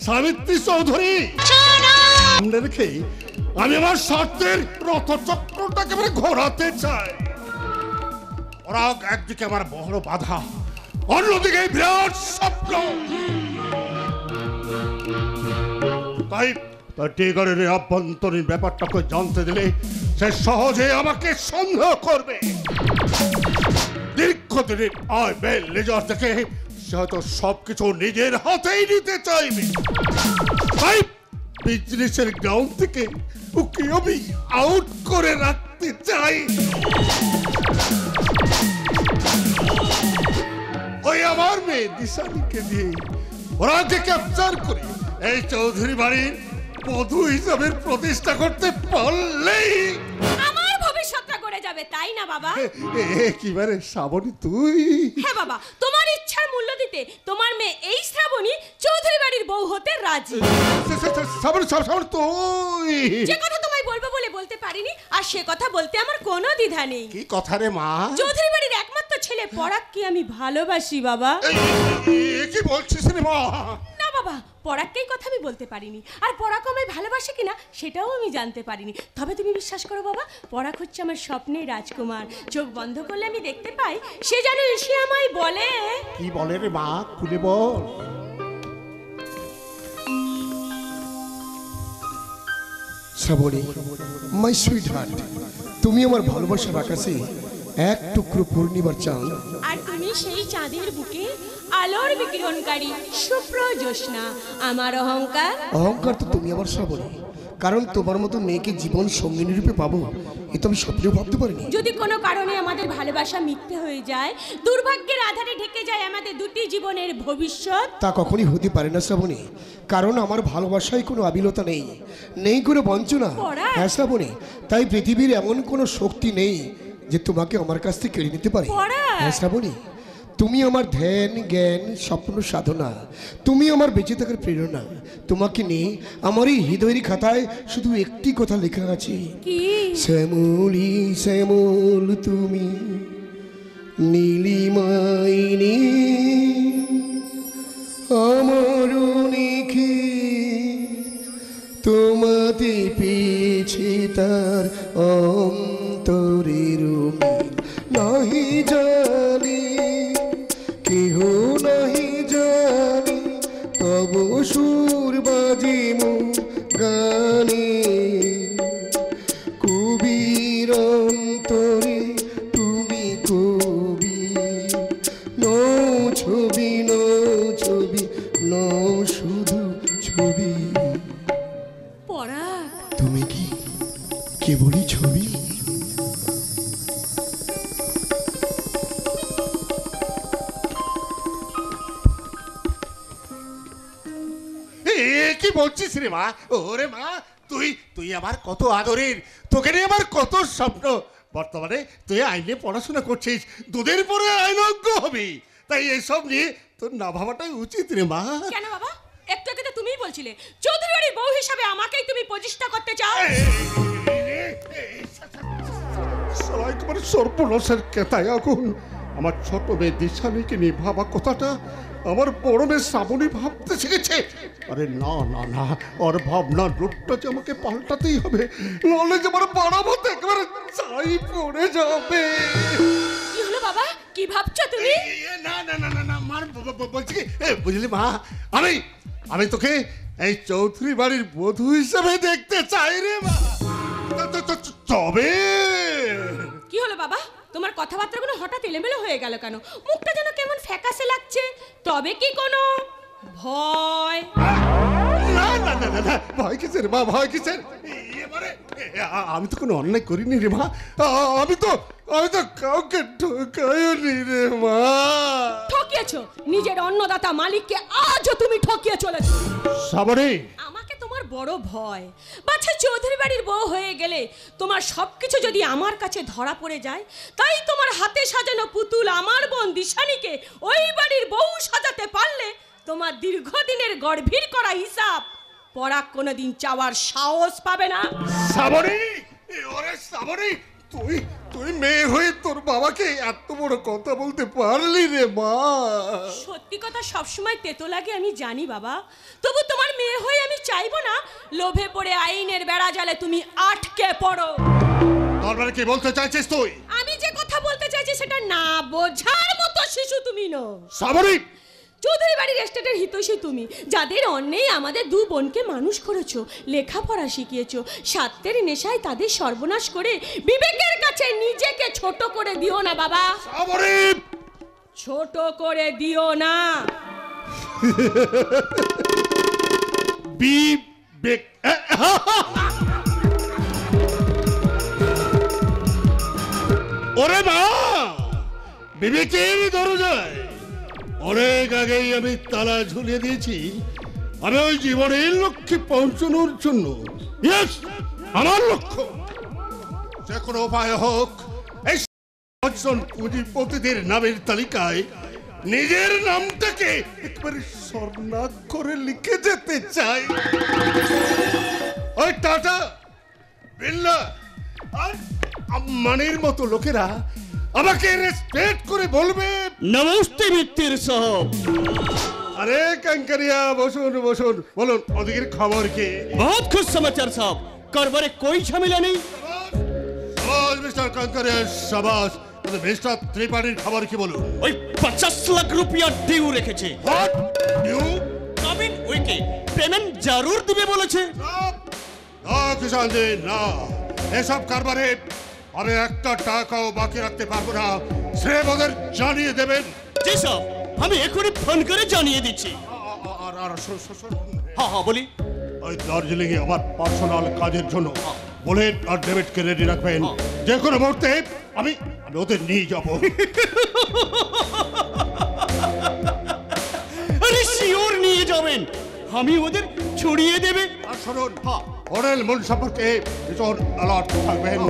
সাবিত্রী চৌধুরী সামনে রেখে আমি আমার স্বার্থের রথচক্রটা একেবারে ঘোরাতে চাই। ওরা একদিকে আমার বড় বাধা, অন্যদিকে বিরাট স্বপ্ন। তাই টিগারের আভ্যন্তরীণ ব্যাপারটাকে জানতে দিলে সে সহজে আমাকে সন্দেহ করবে। দীর্ঘদিনের আয় ব্যয় লেজার থেকে সে হয়তো সবকিছু নিজের হাতেই নিতে চাইবে। তাই বিজনেসের গ্রাউন্ড থেকে ওকে আমি আউট করে রাখতে চাই। ওই আমার মেয়ে দিশানিকে দিয়ে ওরাকে ক্যাপচার করে এই চৌধুরী বাড়ির বধূ হিসাবে প্রতিষ্ঠা করতে পারলেই আমার ভবিষ্যৎটা করে যাবে, তাই না বাবা? একেবারে শ্রাবণী তুই। হ্যাঁ বাবা, তোমার ইচ্ছার মূল্য দিতে তোমার মেয়ে এই শ্রাবণী চৌধুরী বাড়ির বউ হতে রাজি। শ্রাবণী শ্রাবণী তুই। যে কথা তোমায় বলবো বলে বলতে পারিনি, আর সে কথা বলতে আমার কোনো দ্বিধা নেই। কি কথা রে মা? চৌধুরী বাড়ির একমাত্র ছেলে পরাগকে আমি ভালোবাসি বাবা। কি বলছিস রে মা? না বাবা, পরাগকেই কথা আমি বলতে পারিনি, আর পরাগ আমায় ভালোবাসে কিনা সেটাও আমি জানতে পারিনি। তবে তুমি বিশ্বাস করো বাবা, পরাগ হচ্ছে আমার স্বপ্নের রাজকুমার। চোখ বন্ধ করলে আমি দেখতে পাই সে যেন এসে আমায় বলে। কি বলে রে মা? খুলে বল। শ্রাবণী, মাই সুইট হার্ট, তুমি আমার ভালোবাসার আকাশে এক টুকরো পূর্ণিমার চাঁদ, আর তুমি সেই চাঁদের বুকে আলোর বিকিরণকারী শুভ্র জ্যোৎস্না। আমার অহংকার। অহংকার তো তুমি আমার শ্রাবণী, কারণ তোমার মতো মেয়েকে জীবন সঙ্গিনী রূপে পাবো এ তো আমি স্বপ্নেও ভাবতে পারিনি। যদি কোনো কারণে আমাদের ভালোবাসা মিথ্যে হয়ে যায়, দুর্ভাগ্যের আধারে ঢেকে যায় আমাদের দুটি জীবনের ভবিষ্যৎ, তা কখনই হতে পারে না শ্রাবণী, কারণ আমার ভালোবাসায় কোনো আবিলতা নেই, নেই কোনো বঞ্চনা। পরাগ। হ্যাঁ শ্রাবণী, তাই পৃথিবীর এমন কোনো শক্তি নেই যে তোমাকে আমার কাছ থেকে কেড়ে নিতে পারে। পরাগ। হ্যাঁ শ্রাবণী, তুমি আমার ধ্যান জ্ঞান স্বপ্ন সাধনা, তুমি আমার বেঁচে থাকার প্রেরণা। তোমাকে নিয়ে আমার এই হৃদয়ের খাতায় শুধু একটি কথা লেখা আছে, কি? শ্যামলী শ্যামল তুমি নীলিমাইনি আমার নিখে তোমাতে পেয়েছে তার অন্তরের নাহি জানি কেহ নাহি জানি তব সুর বাজে মো গানে কবির অন্তরে তুমি কবি নো ছবি নো ছবি নো শুধু ছবি। পরাগ, তুমি কি কেবলই ছবি? কি বলছিস রে মা? ওরে মা, তুই তুই আমার কত আদরের, তোকে নিয়ে আমার কত স্বপ্ন। বর্তমানে তুই আইনে পড়াশোনা করছিস, দুদিন পরে আইনজ্ঞ হবি, তাই এসব নিয়ে তোর না ভাবাটাই উচিত রে মা। কেন বাবা? একটু আগে তো তুমিই বলছিলে চৌধুরী বাড়ির বউ হিসাবে আমাকেই তুমি প্রতিষ্ঠা করতে চাও। একেবারে সর্বনাশের কেতায় আগুন। আমার ছোট মেয়ে দিশানিকে নিয়ে ভাবা কথাটা আমার বড় মেয়ে শ্রাবণী ভাবতে শিখেছে। আরে না না না, ওর ভাবনার রূপটা যে আমাকে পাল্টাতেই হবে, নাহলে যে আমার বাড়াবো একেবারে চাই পড়ে যাবে। কি হলো বাবা? কি ভাবছো তুমি? না না না না না মার বলছি কি বুঝলি মা, আমি আমি তোকে এই চৌধুরী বাড়ির বধূ হিসেবে দেখতে চাই রে মা। তবে কি হলো বাবা, তোমার কথাবার্তাগুলো হঠাৎ এলোমেলো হয়ে গেল কেন? মুখটা যেন কেমন ফ্যাকাসে লাগছে। তবে কি কোনো ভয়? না না না না ভয় কিসের মা, ভয় কিসের? আমি তো কোনো অন্যায় করিনি রে মা। আমি তো কাউকে ঠকাইনি রে মা। ঠকিয়েছো নিজের অন্নদাতা মালিককে, আজও তুমি ঠকিয়ে চলেছো। সাবরে, আমাকে তোমার বড় ভয়। বাচ্চা চৌধুরী বাড়ির বউ হয়ে গেলে তোমার সবকিছু যদি আমার কাছে ধরা পড়ে যায়, তাই তোমার হাতে সাজানো পুতুল আমার বোন দিশানিকে ওই বাড়ির বউ সাজাতে পারলে তোমার দীর্ঘদিনের গর্ভীর করা হিসাব পরাগ কোনোদিন চাওয়ার সাহস পাবে না। সাবরে, ওরে সাবরে, তুই মেয়ে হয়ে তোর বাবাকে এত বড় কথা বলতে পারলি রে মা। সত্যি কথা সবসময় তেতো লাগে আমি জানি বাবা, তবু তোমার মেয়ে হয়ে আমি চাইবো না লোভে পড়ে আইনের বেড়া জালে তুমি আটকে পড়ো। তারপরে কি বলতে চাইছিস তুই? আমি যে কথা বলতে চাইছি সেটা না বোঝার মতো শিশু তুমি নও। সাবরে, চৌধুরী বাড়ির এস্টেটের হিতৈষী তুমি, যাদের অন্যেই আমাদের দু বোনকে মানুষ করেছো, লেখাপড়া শিখিয়েছো, স্বার্থের নেশায় তাদের সর্বনাশ করে বিবেকের কাছে নিজেকে ছোট করে দিও না বাবা। সাবরে, ছোট করে দিও না। বিবেক ওরে মা, বিবেকের দরজায় অনেক আগেই আমি তালা ঝুলিয়ে দিয়েছি। আমি ওই জীবনের লক্ষ্যে পৌঁছানোর জন্য, ইয়েস, আমার লক্ষ্য যে কোনো উপায় হোক এই পাঁচজন পুঁজিপতিদের নামের তালিকায় নিজের নামটাকে একবারে স্বর্ণাক্ষরে লিখে যেতে চাই। ওই টাটা, বিড়লা আর আম্বানির মতো লোকেরা আমাকে রেসপেক্ট করে বলবে, নমস্তে মিত্তির সাহেব। আরে কাঙ্কারিয়া, বসুন বসুন, বলুন ওদিকের খবর কি? बहुत खुश समाचार साहब, কারবারে कोई ঝামেলা নেই। শাবাশ মিস্টার কাঙ্কারিয়া, শাবাশ। মিস্টার ত্রিপাঠীর খবর কি বলুন? ওই 50 লাখ রুপিয়া ডিউ রেখেছে। What you? কামিং উইকে পেমেন্ট জরুর দিবে বলেছে। না কিষানজি, না, এসব কারবারে আমি একটা টাকাও বাকি রাখতে পারবো না। সে ওদের জানিয়ে দেবেন। জি সাহেব, আমি এখনই ফোন করে জানিয়ে দিচ্ছি। আর হ্যাঁ হ্যাঁ বলি। ওই দার্জিলিং এ আমার পার্সোনাল কাজের জন্য বুলেট আর ডেভিডকে রেডি রাখবেন। যে কোনো মুহূর্তে আমি ওদের নিয়ে যাব। আরে শিওর নিয়ে যাবেন, আমি ওদের ছড়িয়ে দেবে। আর শুনুন, হোটেল মূল সম্পর্কে ভীষণ অ্যালার্ট থাকবেন।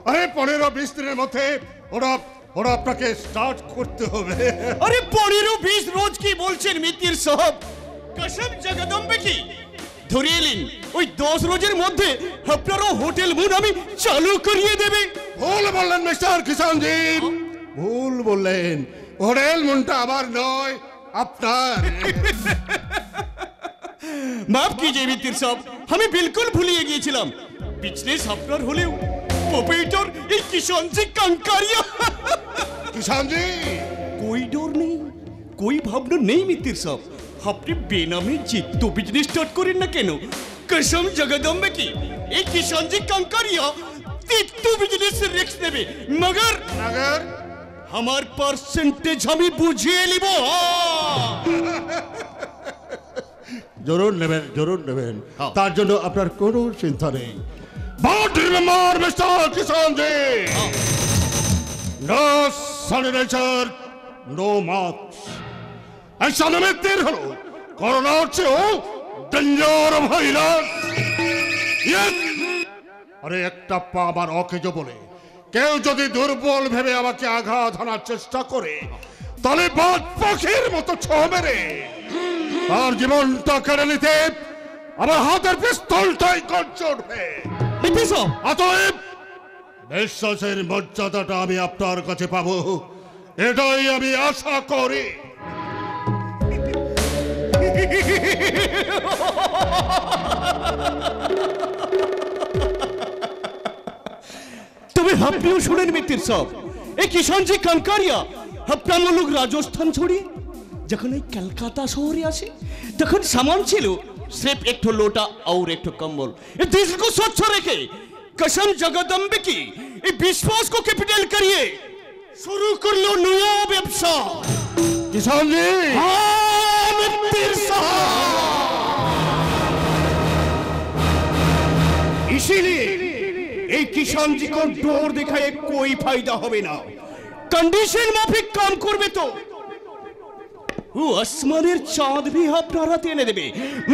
আরে 15-20 দিনের মধ্যে ওরা আপনাকে স্টার্ট করতে হবে। আরে 15-20 রোজ কি বলছেন মিত্তির সাহেব? কসম জগদম্বে কি ধরিয়ে নিন, ওই 10 রোজের মধ্যে আপনারও হোটেল মুন আমি চালু করিয়ে দেবে। ভুল বললেন মিস্টার কিষানজি, ভুল বললেন। হোটেল মুনটা আমার নয়, আপনার। মাফ कीजिए মিত্তির সাহেব, আমি বিলকুল ভুলিয়ে গিয়েছিলাম। বিজনেস আপনার হলেও প্রোপাইটর এই কিষানজি কাঙ্কারিয়া। কিষানজি, कोई डर नहीं, कोई भावना नहीं मित्तिर साहब। আপনি বেনামে যেহেতু বিজনেস স্টার্ট করেন না কেন, কসম জগদম্বে কি এই কিষানজি কাঙ্কারিয়া তেতু বিজনেস রিস্ক নেবে, মগর নগর আমার পার্সেন্টেজ আমি বুঝিয়ে নিব। জরুর নেবেন, জরুর নেবেন, তার জন্য আপনার কোনো চিন্তা নেই। But remember, Mr. Kisanji, no sanitizer, no masks. এই সানমিত্তির হলো করোনা হচ্ছেও ডেঞ্জার ভাইরাস। আরে একটা পা আমার অকেজো বলে কেউ যদি দুর্বল ভেবে আমাকে আঘাত হানার চেষ্টা করে, তাহলে বাদ পাখির মতো ছ মেরে তার জীবনটা কেড়ে নিতে আমার হাতের পিস্তলটাই গর্জে উঠবে। অতএব বিশ্বাসের মর্যাদাটা আমি আপনার কাছে পাবো, এটাই আমি আশা করি। তবে আপনিও শুনেন মিত্তির সাহেব, এই কিষানজি কাঙ্কারিয়া अपना मुलुक राजस्थान छोड़िए जखन এই কলকাতা শহরে আসে তখন सामान ছিল सिर्फ एक ठो लोटा और एक ठो कंबल। ये देश को स्वच्छ रखे कसम जगदम्बे की ये विश्वास को कैपिटल करिए शुरू कर लो नया व्यवसाय। किसान जी हाँ मित्र साहब, इसीलिए एक किसान जी को डोर दिखाए कोई फायदा होवे ना, कंडीशन माफिक काम करबे तो वो আসমানের চাঁদ भी আপনার হাতে এনে দেবে,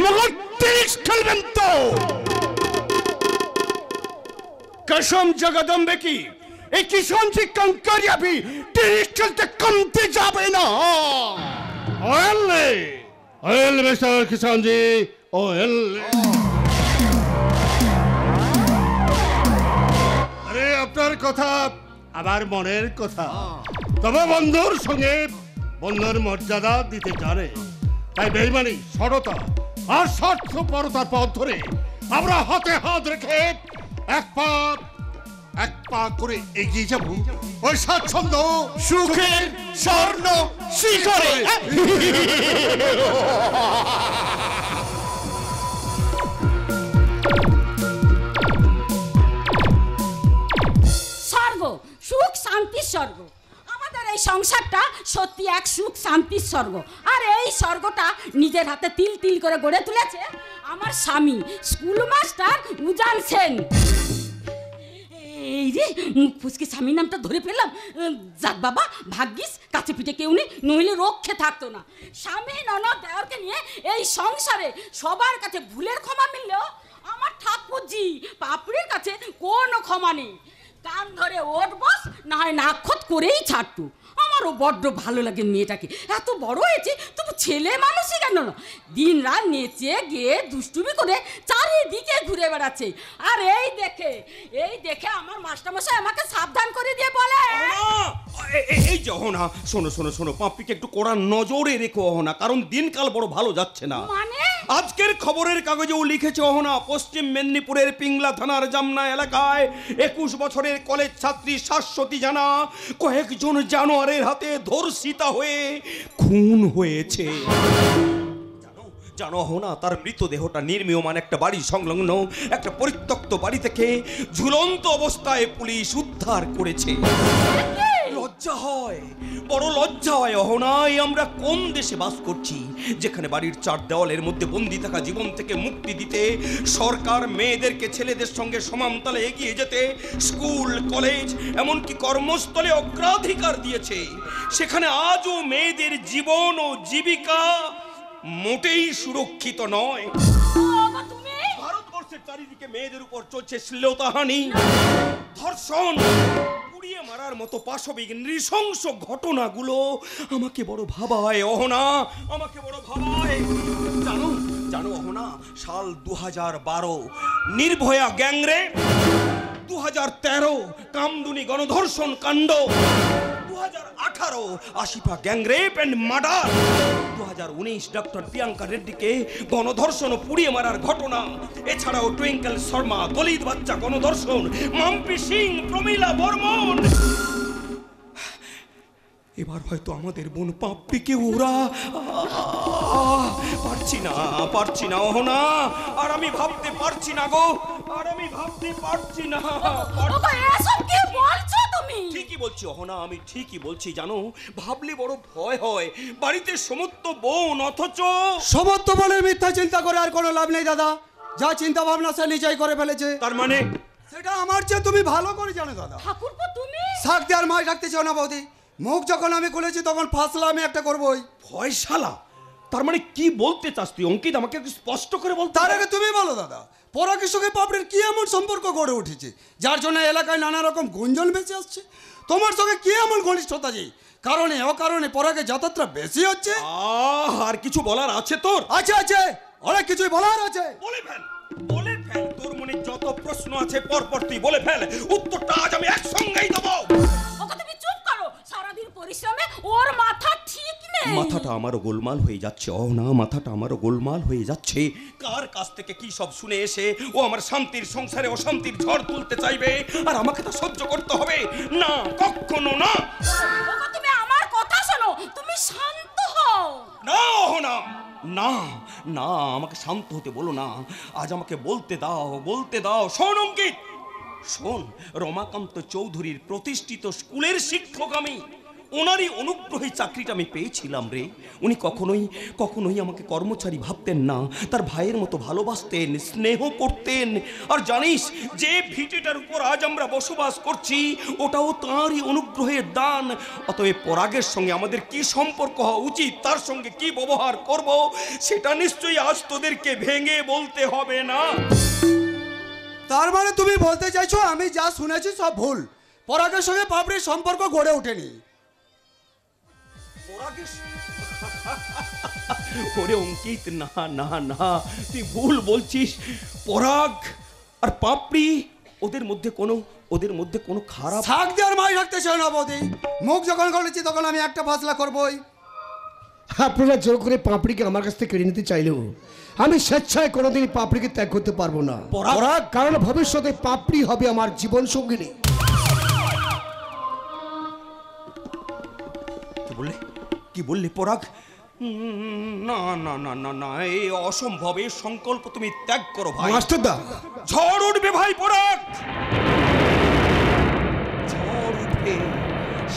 মগর তিরিশ খেলবেন তো। कसम जगदम्बे की एक किसान जी कंकरिया भी तिरिश खेलते कमते जाबे ना। ऑयल मिस्टर किसान जी ऑयल। আরে আপনার কথা আবার মনের কথা, তবে বন্ধুর সঙ্গে বন্ধুর মর্যাদা দিতে জানে, তাই বেইমানি সরতা আর স্বার্থপরতার পথ ধরে আমরা হাতে হাত রেখে এক পা করে এগিয়ে যাব ওই স্বাচ্ছন্দ্য সুখের স্বর্ণ শিখরে। স্বর্গ সুখ শান্তির স্বর্গ। আমাদের এই সংসারটা সত্যি এক সুখ শান্তির স্বর্গ। আর এই স্বর্গটা নিজের হাতে তিল তিল করে গড়ে তুলেছে আমার স্বামী স্কুল মাস্টার উজান সেন। এই রে মুখ ফুসকে স্বামীর নামটা ধরে ফেললাম। যাক বাবা, ভাগ্যিস কাছে পিঠে কেউ নেই, নইলে রক্ষে থাকতো না। স্বামী ননদ দেওরকে নিয়ে এই সংসারে সবার কাছে ভুলের ক্ষমা মিললেও আমার ঠাকুরজি পাপড়ির কাছে কোনো ক্ষমা নেই। কান ধরে ওঠ বস, না হয় নাক্ষত করেই ছাড়তো। আমারও বড্ড ভালো লাগে মেয়েটাকে, এত বড় হয়েছে তবু ছেলে মানুষই কেন না, দিন রাত নেচে গিয়ে দুষ্টুমি করে চারিদিকে ঘুরে বেড়াচ্ছে। আর এই দেখে আমার মাস্টারমশাই আমাকে সাবধান করে দিয়ে বলে, এই যে অহনা, শোনো শোনো শোনো, পাপ্পিকে একটু কড়া নজরে রেখো অহনা, কারণ দিনকাল বড় ভালো যাচ্ছে না। মানে আজকের খবরের কাগজেও লিখেছে অহনা, পশ্চিম মেদিনীপুরের পিংলা থানার জামনা এলাকায় 21 বছরের কলেজ ছাত্রী শাশ্বতী জানা কয়েকজন জানোয়ারের হাতে ধর্ষিতা হয়ে খুন হয়েছে। জানো অহনা, তার মৃতদেহটা নির্মীয়মান একটা বাড়ি সংলগ্ন একটা পরিত্যক্ত বাড়ি থেকে ঝুলন্ত অবস্থায় পুলিশ উদ্ধার করেছে। লজ্জা হয়, বড় লজ্জা হয় অহনা। আমরা কোন দেশে বাস করছি যেখানে বাড়ির চার দেওয়ালের মধ্যে বন্দি থাকা জীবন থেকে মুক্তি দিতে সরকার মেয়েদেরকে ছেলেদের সঙ্গে সমানতালে এগিয়ে যেতে স্কুল কলেজ এমনকি কর্মস্থলে অগ্রাধিকার দিয়েছে, সেখানে আজও মেয়েদের জীবন ও জীবিকা মোটেই সুরক্ষিত নয়। ভারতবর্ষের চারিদিকে মেয়েদের উপর চলছে শ্লীলতাহানি, ধর্ষণ, পুড়িয়ে মারার মতো পাশবিক নৃশংস ঘটনাগুলো আমাকে বড় ভাবায় অহনা, আমাকে বড় ভাবায়। জানো জানো অহনা, সাল 2012 নির্ভয়া গ্যাংরেপ, 2013 কামদুনি গণধর্ষণ কাণ্ড, 2018 Asifa gangrape and murder, 2019 doctor Priyanka রেড্ডিকে গণধর্ষণ ও পুড়িয়ে মারার ঘটনা, এছাড়াও টুইঙ্কেল শর্মা দলিত বাচ্চা গণধর্ষণ, মাম্পি সিং, প্রমীলা বর্মন। এবার হয়তো আমাদের বোন পাপ্পিকে ওরা পারছি না অহনা, আর আমি ভাবতে পারছি না গো, আর আমি ভাবতে পারছি না। এসব কি বলছো তুমি? ঠিকই বলছি অহনা, আমি ঠিকই বলছি। জানো, ভাবলে বড় ভয় হয়, বাড়িতে সমস্ত বোন, অথচ সমস্ত বলে মিথ্যা চিন্তা করে আর কোনো লাভ নেই দাদা। যা চিন্তা ভাবনা সে নিজেই করে ফেলেছে। তার মানে সেটা আমার চেয়ে তুমি ভালো করে জানো দাদা। ঠাকুরপো তুমি শাক দিয়ে আর মাছ রাখতে চাও না বৌদি। মুখ যখন আমি খুলেছি তখন ফাসলা আমি একটা করবোই। ফয়সালা? তার মানে কি বলতে চাস তুই অঙ্কিত? আমাকে একটু স্পষ্ট করে বল। তার আগে তুমি বলো দাদা, পরাকের সঙ্গে পাপড়ির কি এমন সম্পর্ক গড়ে উঠেছে যার জন্য এলাকায় নানা রকম গুঞ্জন বেঁচে আসছে? তোমার সঙ্গে কি এমন ঘনিষ্ঠতা যে কারণে অকারণে পরাকে যাত্রা বেশি হচ্ছে? আর কিছু বলার আছে তোর? আছে আছে, অনেক কিছুই বলার আছে। বলে ফেল, বলে ফেল, তোর মনে যত প্রশ্ন আছে পরপর তুই বলে ফেল, উত্তরটা আজ আমি একসঙ্গেই দেবো। ওকে তুমি চুপ করো, সারাদিন পরিশ্রমে ওর মাথা ঠিক নেই। মাথাটা আমারও গোলমাল হয়ে যাচ্ছে না, মাথাটা আমারও গোলমাল হয়ে যাচ্ছে। কার কাছ থেকে কি সব শুনে এসে ও আমার শান্তির সংসারে অশান্তির ঝড় তুলতে চাইবে, আর আমাকে তা সহ্য করতে হবে না, কখনো না। ওকে তুমি আমার কথা শান্ত হও। না না না না, আমাকে শান্ত হতে বলো না, আজ আমাকে বলতে দাও। শোন অঙ্কিত, শোন, রমাকান্ত চৌধুরীর প্রতিষ্ঠিত স্কুলের শিক্ষক আমি, ওনারই অনুগ্রহে চাকরিটা আমি পেয়েছিলাম রে। উনি কখনোই আমাকে কর্মচারী ভাবতেন না, তার ভাইয়ের মতো ভালোবাসতেন, স্নেহ করতেন। আর জানিস, যে ভিটেটার উপর আজ আমরা বসবাস করছি ওটাও তাঁরই অনুগ্রহের দান। অতএব পরাগের সঙ্গে আমাদের কি সম্পর্ক হওয়া উচিত, তার সঙ্গে কি ব্যবহার করব, সেটা নিশ্চয়ই আজ তোদেরকে ভেঙে বলতে হবে না। তার মানে তুমি বলতে চাইছো আমি যা শুনেছি সব ভুল? পরাগের সঙ্গে পাপড়ির সম্পর্ক গড়ে ওঠেনি? ওরে অঙ্কিত, না না না, তুই ভুল বলছিস। পরাগ আর পাপড়ি ওদের মধ্যে কোনো খারাপ শাক দেওয়ার মাই রাখতে চাই না বৌদি। মুখ যখন খুলেছি তখন আমি একটা ফসলা করবই। আপনারা জোর করে পাপড়িকে আমার কাছ থেকে কেড়ে নিতে চাইলেও আমি স্বেচ্ছায় কোনোদিন পাপড়িকে ত্যাগ করতে পারবো না। পরাগ, কারণ ভবিষ্যতে পাপড়ি হবে আমার জীবন সঙ্গিনী। কি বললে পরাগ? না না না না না, এই অসম্ভব, এই সংকল্প তুমি ত্যাগ করো ভাই। মাস্টারদা, ঝড় উঠবে ভাই পরাগ, ঝড় উঠবে।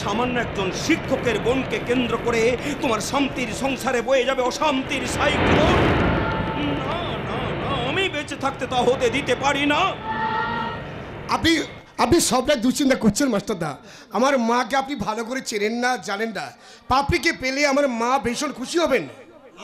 সামান্য একজন শিক্ষকের বোনকে কেন্দ্র করে তোমার শান্তির সংসারে বয়ে যাবে অশান্তির সাইক্লোন। না না না, আমি বেঁচে থাকতে তা হতে দিতে পারি না। আপনি সবটাই দুশ্চিন্তা করছেন মাস্টারদা। আমার মাকে আপনি ভালো করে চেনেন না, জানেন না। পাপড়িকে পেলে আমার মা ভীষণ খুশি হবেন।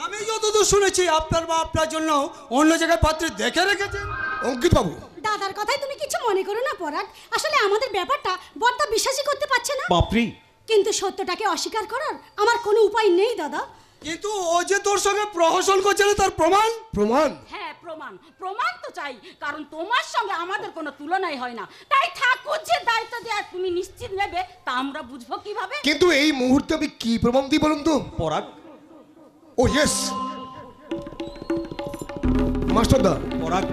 আমি যতদূর শুনেছি আপনার মা আপনার জন্য অন্য জায়গায় পাত্র দেখে রেখেছেন। অঙ্কিত বাবু, দাদার কথায় তুমি কিছু মনে করো না পরাগ, আসলে আমাদের ব্যাপারটা বড়টা বিশ্বাসই করতে পারছে না। পাপড়ি, কিন্তু সত্যটাকে অস্বীকার করার আমার কোনো উপায় নেই দাদা। কিন্তু ও যে তোর সঙ্গে প্রহসন করছিল তার প্রমাণ? হ্যাঁ, প্রমাণ তো চাই, কারণ তোমার সঙ্গে আমাদের কোনো তুলনাই হয় না। তাই ঠাকুর যে দায়িত্ব দেওয়ার তুমি নিশ্চিত নেবে তা আমরা বুঝবো কিভাবে? কিন্তু এই মুহূর্তে আমি কি প্রমাণ দিই বলুন তো? পরাগ, ও ইয়েস মাস্টারদা, পরাগ,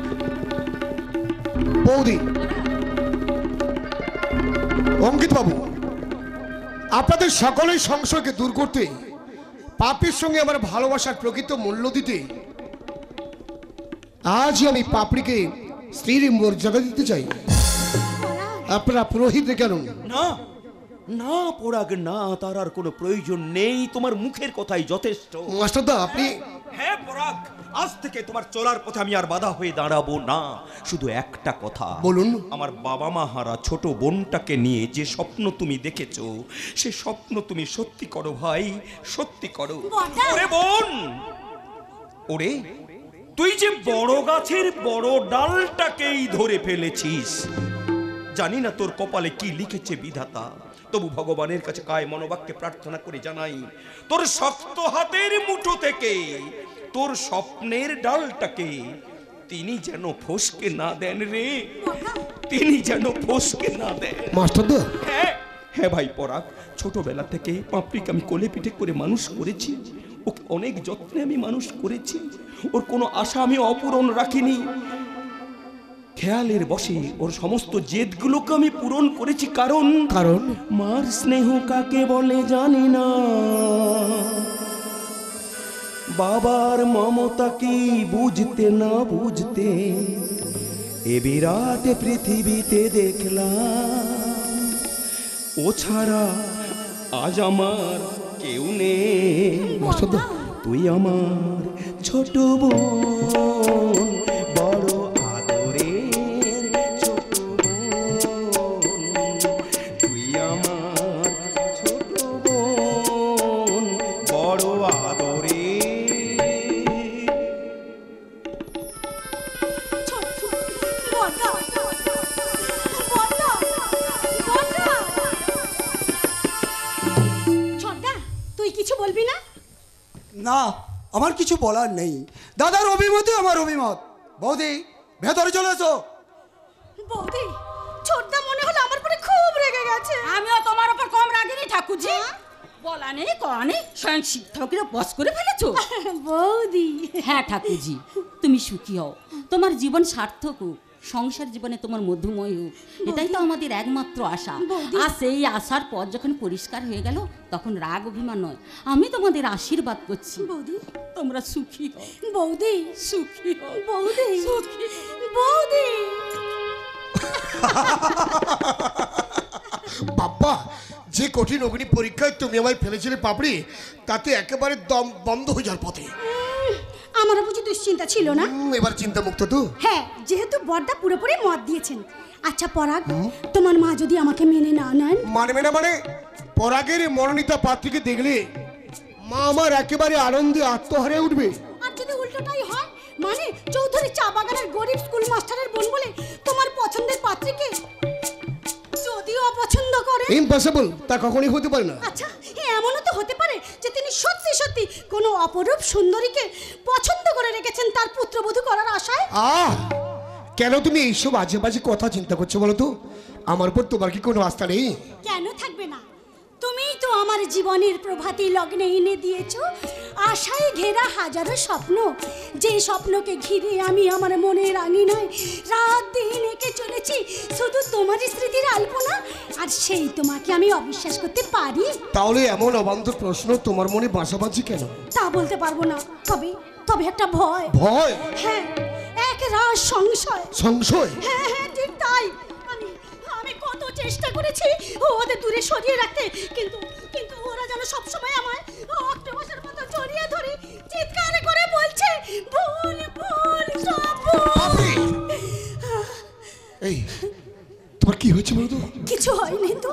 বৌদি, অঙ্কিত বাবু, আপনাদের সকলের সংশয়কে দূর করতে, পাপড়ির সঙ্গে আমার ভালোবাসার প্রকৃত মূল্য দিতে আজই আমি পাপড়িকে স্ত্রীর মর্যাদা দিতে চাই। আপনারা পুরোহিত কেন? না না পরাগ, না, তার আর কোনো প্রয়োজন নেই, তোমার মুখের কথাই যথেষ্ট। মাস্টারদা, আপনি? হ্যাঁ পরাগ, আজ থেকে তোমার চলার পথে আমি আর বাধা হয়ে দাঁড়াবো না। শুধু একটা কথা বলুন। আমার বাবা মা হারা ছোট বোনটাকে নিয়ে যে স্বপ্ন তুমি দেখেছো, সে স্বপ্ন তুমি সত্যি করো ভাই, সত্যি করো। ওরে বোন, ওরে, তুই যে বড় গাছের বড় ডালটাকেই ধরে ফেলেছিস। জানি না তোর কপালে কি লিখেছে বিধাতা, তবু ভগবানের কাছে কায় মনোবাক্যে প্রার্থনা করে জানাই, তোর শক্ত হাতের মুঠো থেকে তোর স্বপ্নের ডালটাকে তিনি যেন ফসকে না দেন রে, তিনি যেন ফসকে না দেন। মাস্টারদা, হ্যাঁ হ্যাঁ ভাই পরাগ, ছোটবেলা থেকে পাপড়িকে আমি কোলে পিঠে করে মানুষ করেছি, ওকে অনেক যত্নে আমি মানুষ করেছি, ওর কোনো আশা আমি অপূরণ রাখিনি। খেয়ালের বশে ওর সমস্ত জেদগুলোকে আমি পূরণ করেছি, কারণ মার স্নেহ কাকে বলে জানি না, বাবার মমতা কি বুঝতে না বুঝতে এ বিরাট পৃথিবীতে দেখলাম, ও ছাড়া আজ আমার কেউ নেই। তুই আমার ছোট বোন, বড় আদরের ছোট বোন, তুই আমার ছোট বোন, বড় আদরের। তুই কিছু বলবি না? না, আমার কিছু বলার নেই। দাদার অভিমতই আমার অভিমত। বৌদি, ভেতরে চলে এসো। বৌদি, ছোটদা মনে হলো আমার পরে খুব রেগে গেছে। আমিও তোমার উপর কম রাগিনি ঠাকুরজি। বলা নেই কওয়া নেই, স্বয়ং শিক্ষকের বস করে ফেলেছো। বৌদি। হ্যাঁ ঠাকুরজি, তুমি সুখী হও, তোমার জীবন সার্থক হোক, সংসার জীবনে তোমার মধুময় হোক, এটাই তো আমাদের একমাত্র আশা। আর সেই আশার পথ যখন পরিষ্কার হয়ে গেল তখন রাগ অভিমান নয়, আমি তোমাদের আশীর্বাদ করছি বৌদি, তোমরা সুখী হও, বৌদি, সুখী হও, বৌদি, সুখী। বৌদি। বাবা, যে কঠিন অগ্নি পরীক্ষায় তুমি আমায় ফেলেছিলে পাপড়ি, তাতে একেবারে দম বন্ধ হয়ে যাওয়ার পথে। আমার বুঝি দুশ্চিন্তা ছিল না? এবার চিন্তা মুক্ত তো? হ্যাঁ, যেহেতু বড়দা পুরোপুরি মত দিয়েছেন। আচ্ছা পরাগ, তোমার মা যদি আমাকে মেনে না নেন? মানবে না মানে? পরাগের মনোনীতা পাত্রীকে দেখলে মা আমার একেবারে আনন্দে আত্মহারে উঠবে। আর যদি উল্টোটাই হয়, মানে চৌধুরী চা বাগানের গরিব স্কুল মাস্টারের বোন বলে তোমার পছন্দের পাত্রীকে যদি অপছন্দ করে? ইম্পসিবল, তা কখনোই হতে পারে না। আচ্ছা, এমনও তো হতে পারে যে তিনি সত্যি সত্যি কোনো অপরূপ সুন্দরীকে পছন্দ করে রেখেছেন তার পুত্রবধূ করার আশায়। কেন তুমি এইসব আজে বাজে কথা চিন্তা করছো বলো তো? আমার উপর তোমার কি কোনো আস্থা নেই? কেন থাকবে না? তুমিই তো আমার জীবনের প্রভাতী লগ্নে এনে দিয়েছো আশায় ঘেরা হাজারো স্বপ্ন, যে স্বপ্নকে ঘিরে আমি আমার মনের আঙিনায় রাত দিন এঁকে চলেছি শুধু তোমারই স্মৃতির আলপনা। আর সেই তোমাকে আমি অবিশ্বাস করতে পারি? তাহলে এমন অবান্তর প্রশ্ন তোমার মনে বাসাবাজি কেন? তা বলতে পারবো না, তবে তবে একটা ভয়। ভয়? হ্যাঁ, এক রাস সংশয়। সংশয়? হ্যাঁ হ্যাঁ, ঠিক তাই। আমি আমি কত চেষ্টা করেছি ওদের দূরে সরিয়ে রাখতে, কিন্তু কিন্তু ওরা যেন সবসময় আমায় অক্টোপাসের মতো জড়িয়ে ধরে চিৎকার করে বলছে ভুল ভুল সব ভুল। এই তোমার কি হয়েছে বলো তো? কিছু হয়নি তো।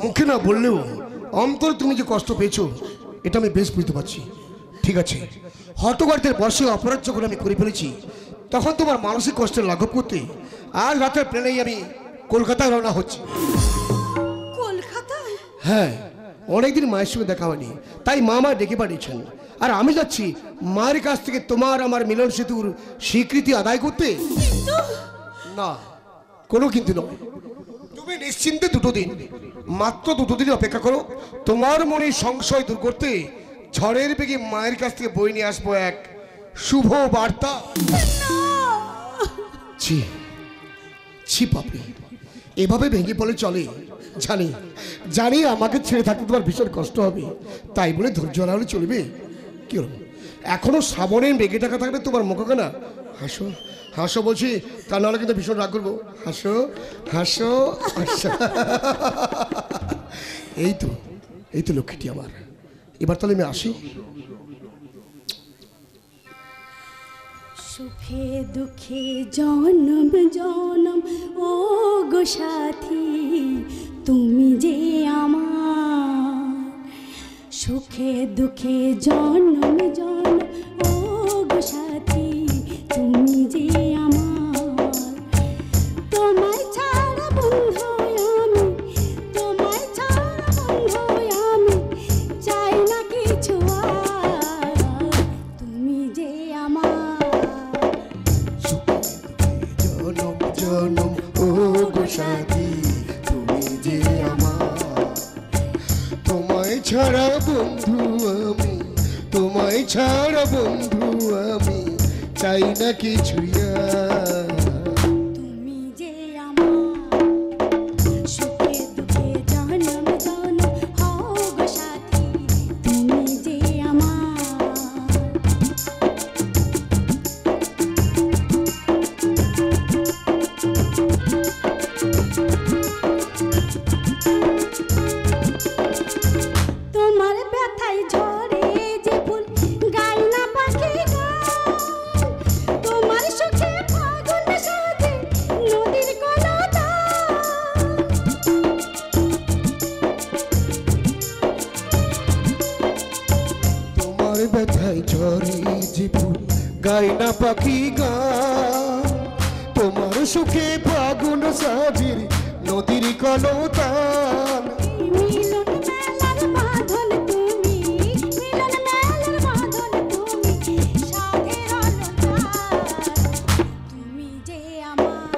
মুখে না বললেও অন্তরে তুমি যে কষ্ট পেয়েছো এটা আমি বেশ বুঝতে পারছি। ঠিক আছে, হটগার্দের বর্ষে অপরাধ যখন আমি করে ফেলেছি, তখন তোমার মানসিক কষ্টের লাঘব করতে আর রাতের প্লেনেই আমি কলকাতায় রওনা হচ্ছি। কলকাতায়? হ্যাঁ, অনেকদিন মায়ের সঙ্গে দেখা হয়নি, তাই মা আমায় ডেকে পাঠিয়েছেন। আর আমি যাচ্ছি মায়ের কাছ থেকে তোমার আমার মিলন সেতুর স্বীকৃতি আদায় করতে। না, কোনো কিন্তু নয়। তুমি নিশ্চিন্তে মাত্র দুটো দিন অপেক্ষা করো। তোমার মনে সংশয় দূর করতে ঝড়ের বেগে মায়ের কাছ থেকে বই নিয়ে আসবো এক শুভ বার্তা। ছি ছি পাপড়ি, এভাবে ভেঙে পড়লে চলে? জানি জানি আমাকে ছেড়ে থাকতে তোমার ভীষণ কষ্ট হবে, তাই বলে ধৈর্য হারালে চলবে? কি হলো, এখনো শ্রাবণের বেগে টাকা থাকলে তোমার মুখে না হাসো হাসো বলছি, তা নাহলে কিন্তু ভীষণ রাগ করবো। হাসো হাসো হাসো। এই তো লক্ষ্মীটি আমার। এবার তাহলে আমি আসি। সুখে দুঃখে জনম জনম ও গো সাথী তুমি যে আমার। সুখে দুঃখে জনম জনম ও গো সাথী তুমি যে আমার। তোমায় ছাড়া বন্ধু আমি, তোমায় ছাড়া বন্ধু আমি চাই না কিছু আর, তুমি যে আমার। জনম জনম ও গো সাথী তুমি যে আমার। তোমায় ছাড়া বন্ধু আমি, তোমায় ছাড়া বন্ধু আমি চাই না কিছু আর। তুমি যে আমার। সুখে দুঃখে জনম জনম হও গো সাথী তুমি যে আমার। তোমার ব্যথায় ঝরে যে ফুল গায় না পাখি গান, তোমার সুখে ফাগুন সাজে নদীর কলতান। তোমার ব্যথায় ঝরে যে ফুল গায় না পাখি গান, তোমার সুখে ফাগুন সাজির নদীর কলতান। মিলন মেলার বাঁধন তুমি, মিলন মেলার বাঁধন তুমি, সাধের অলঙ্কার তুমি যে আমার।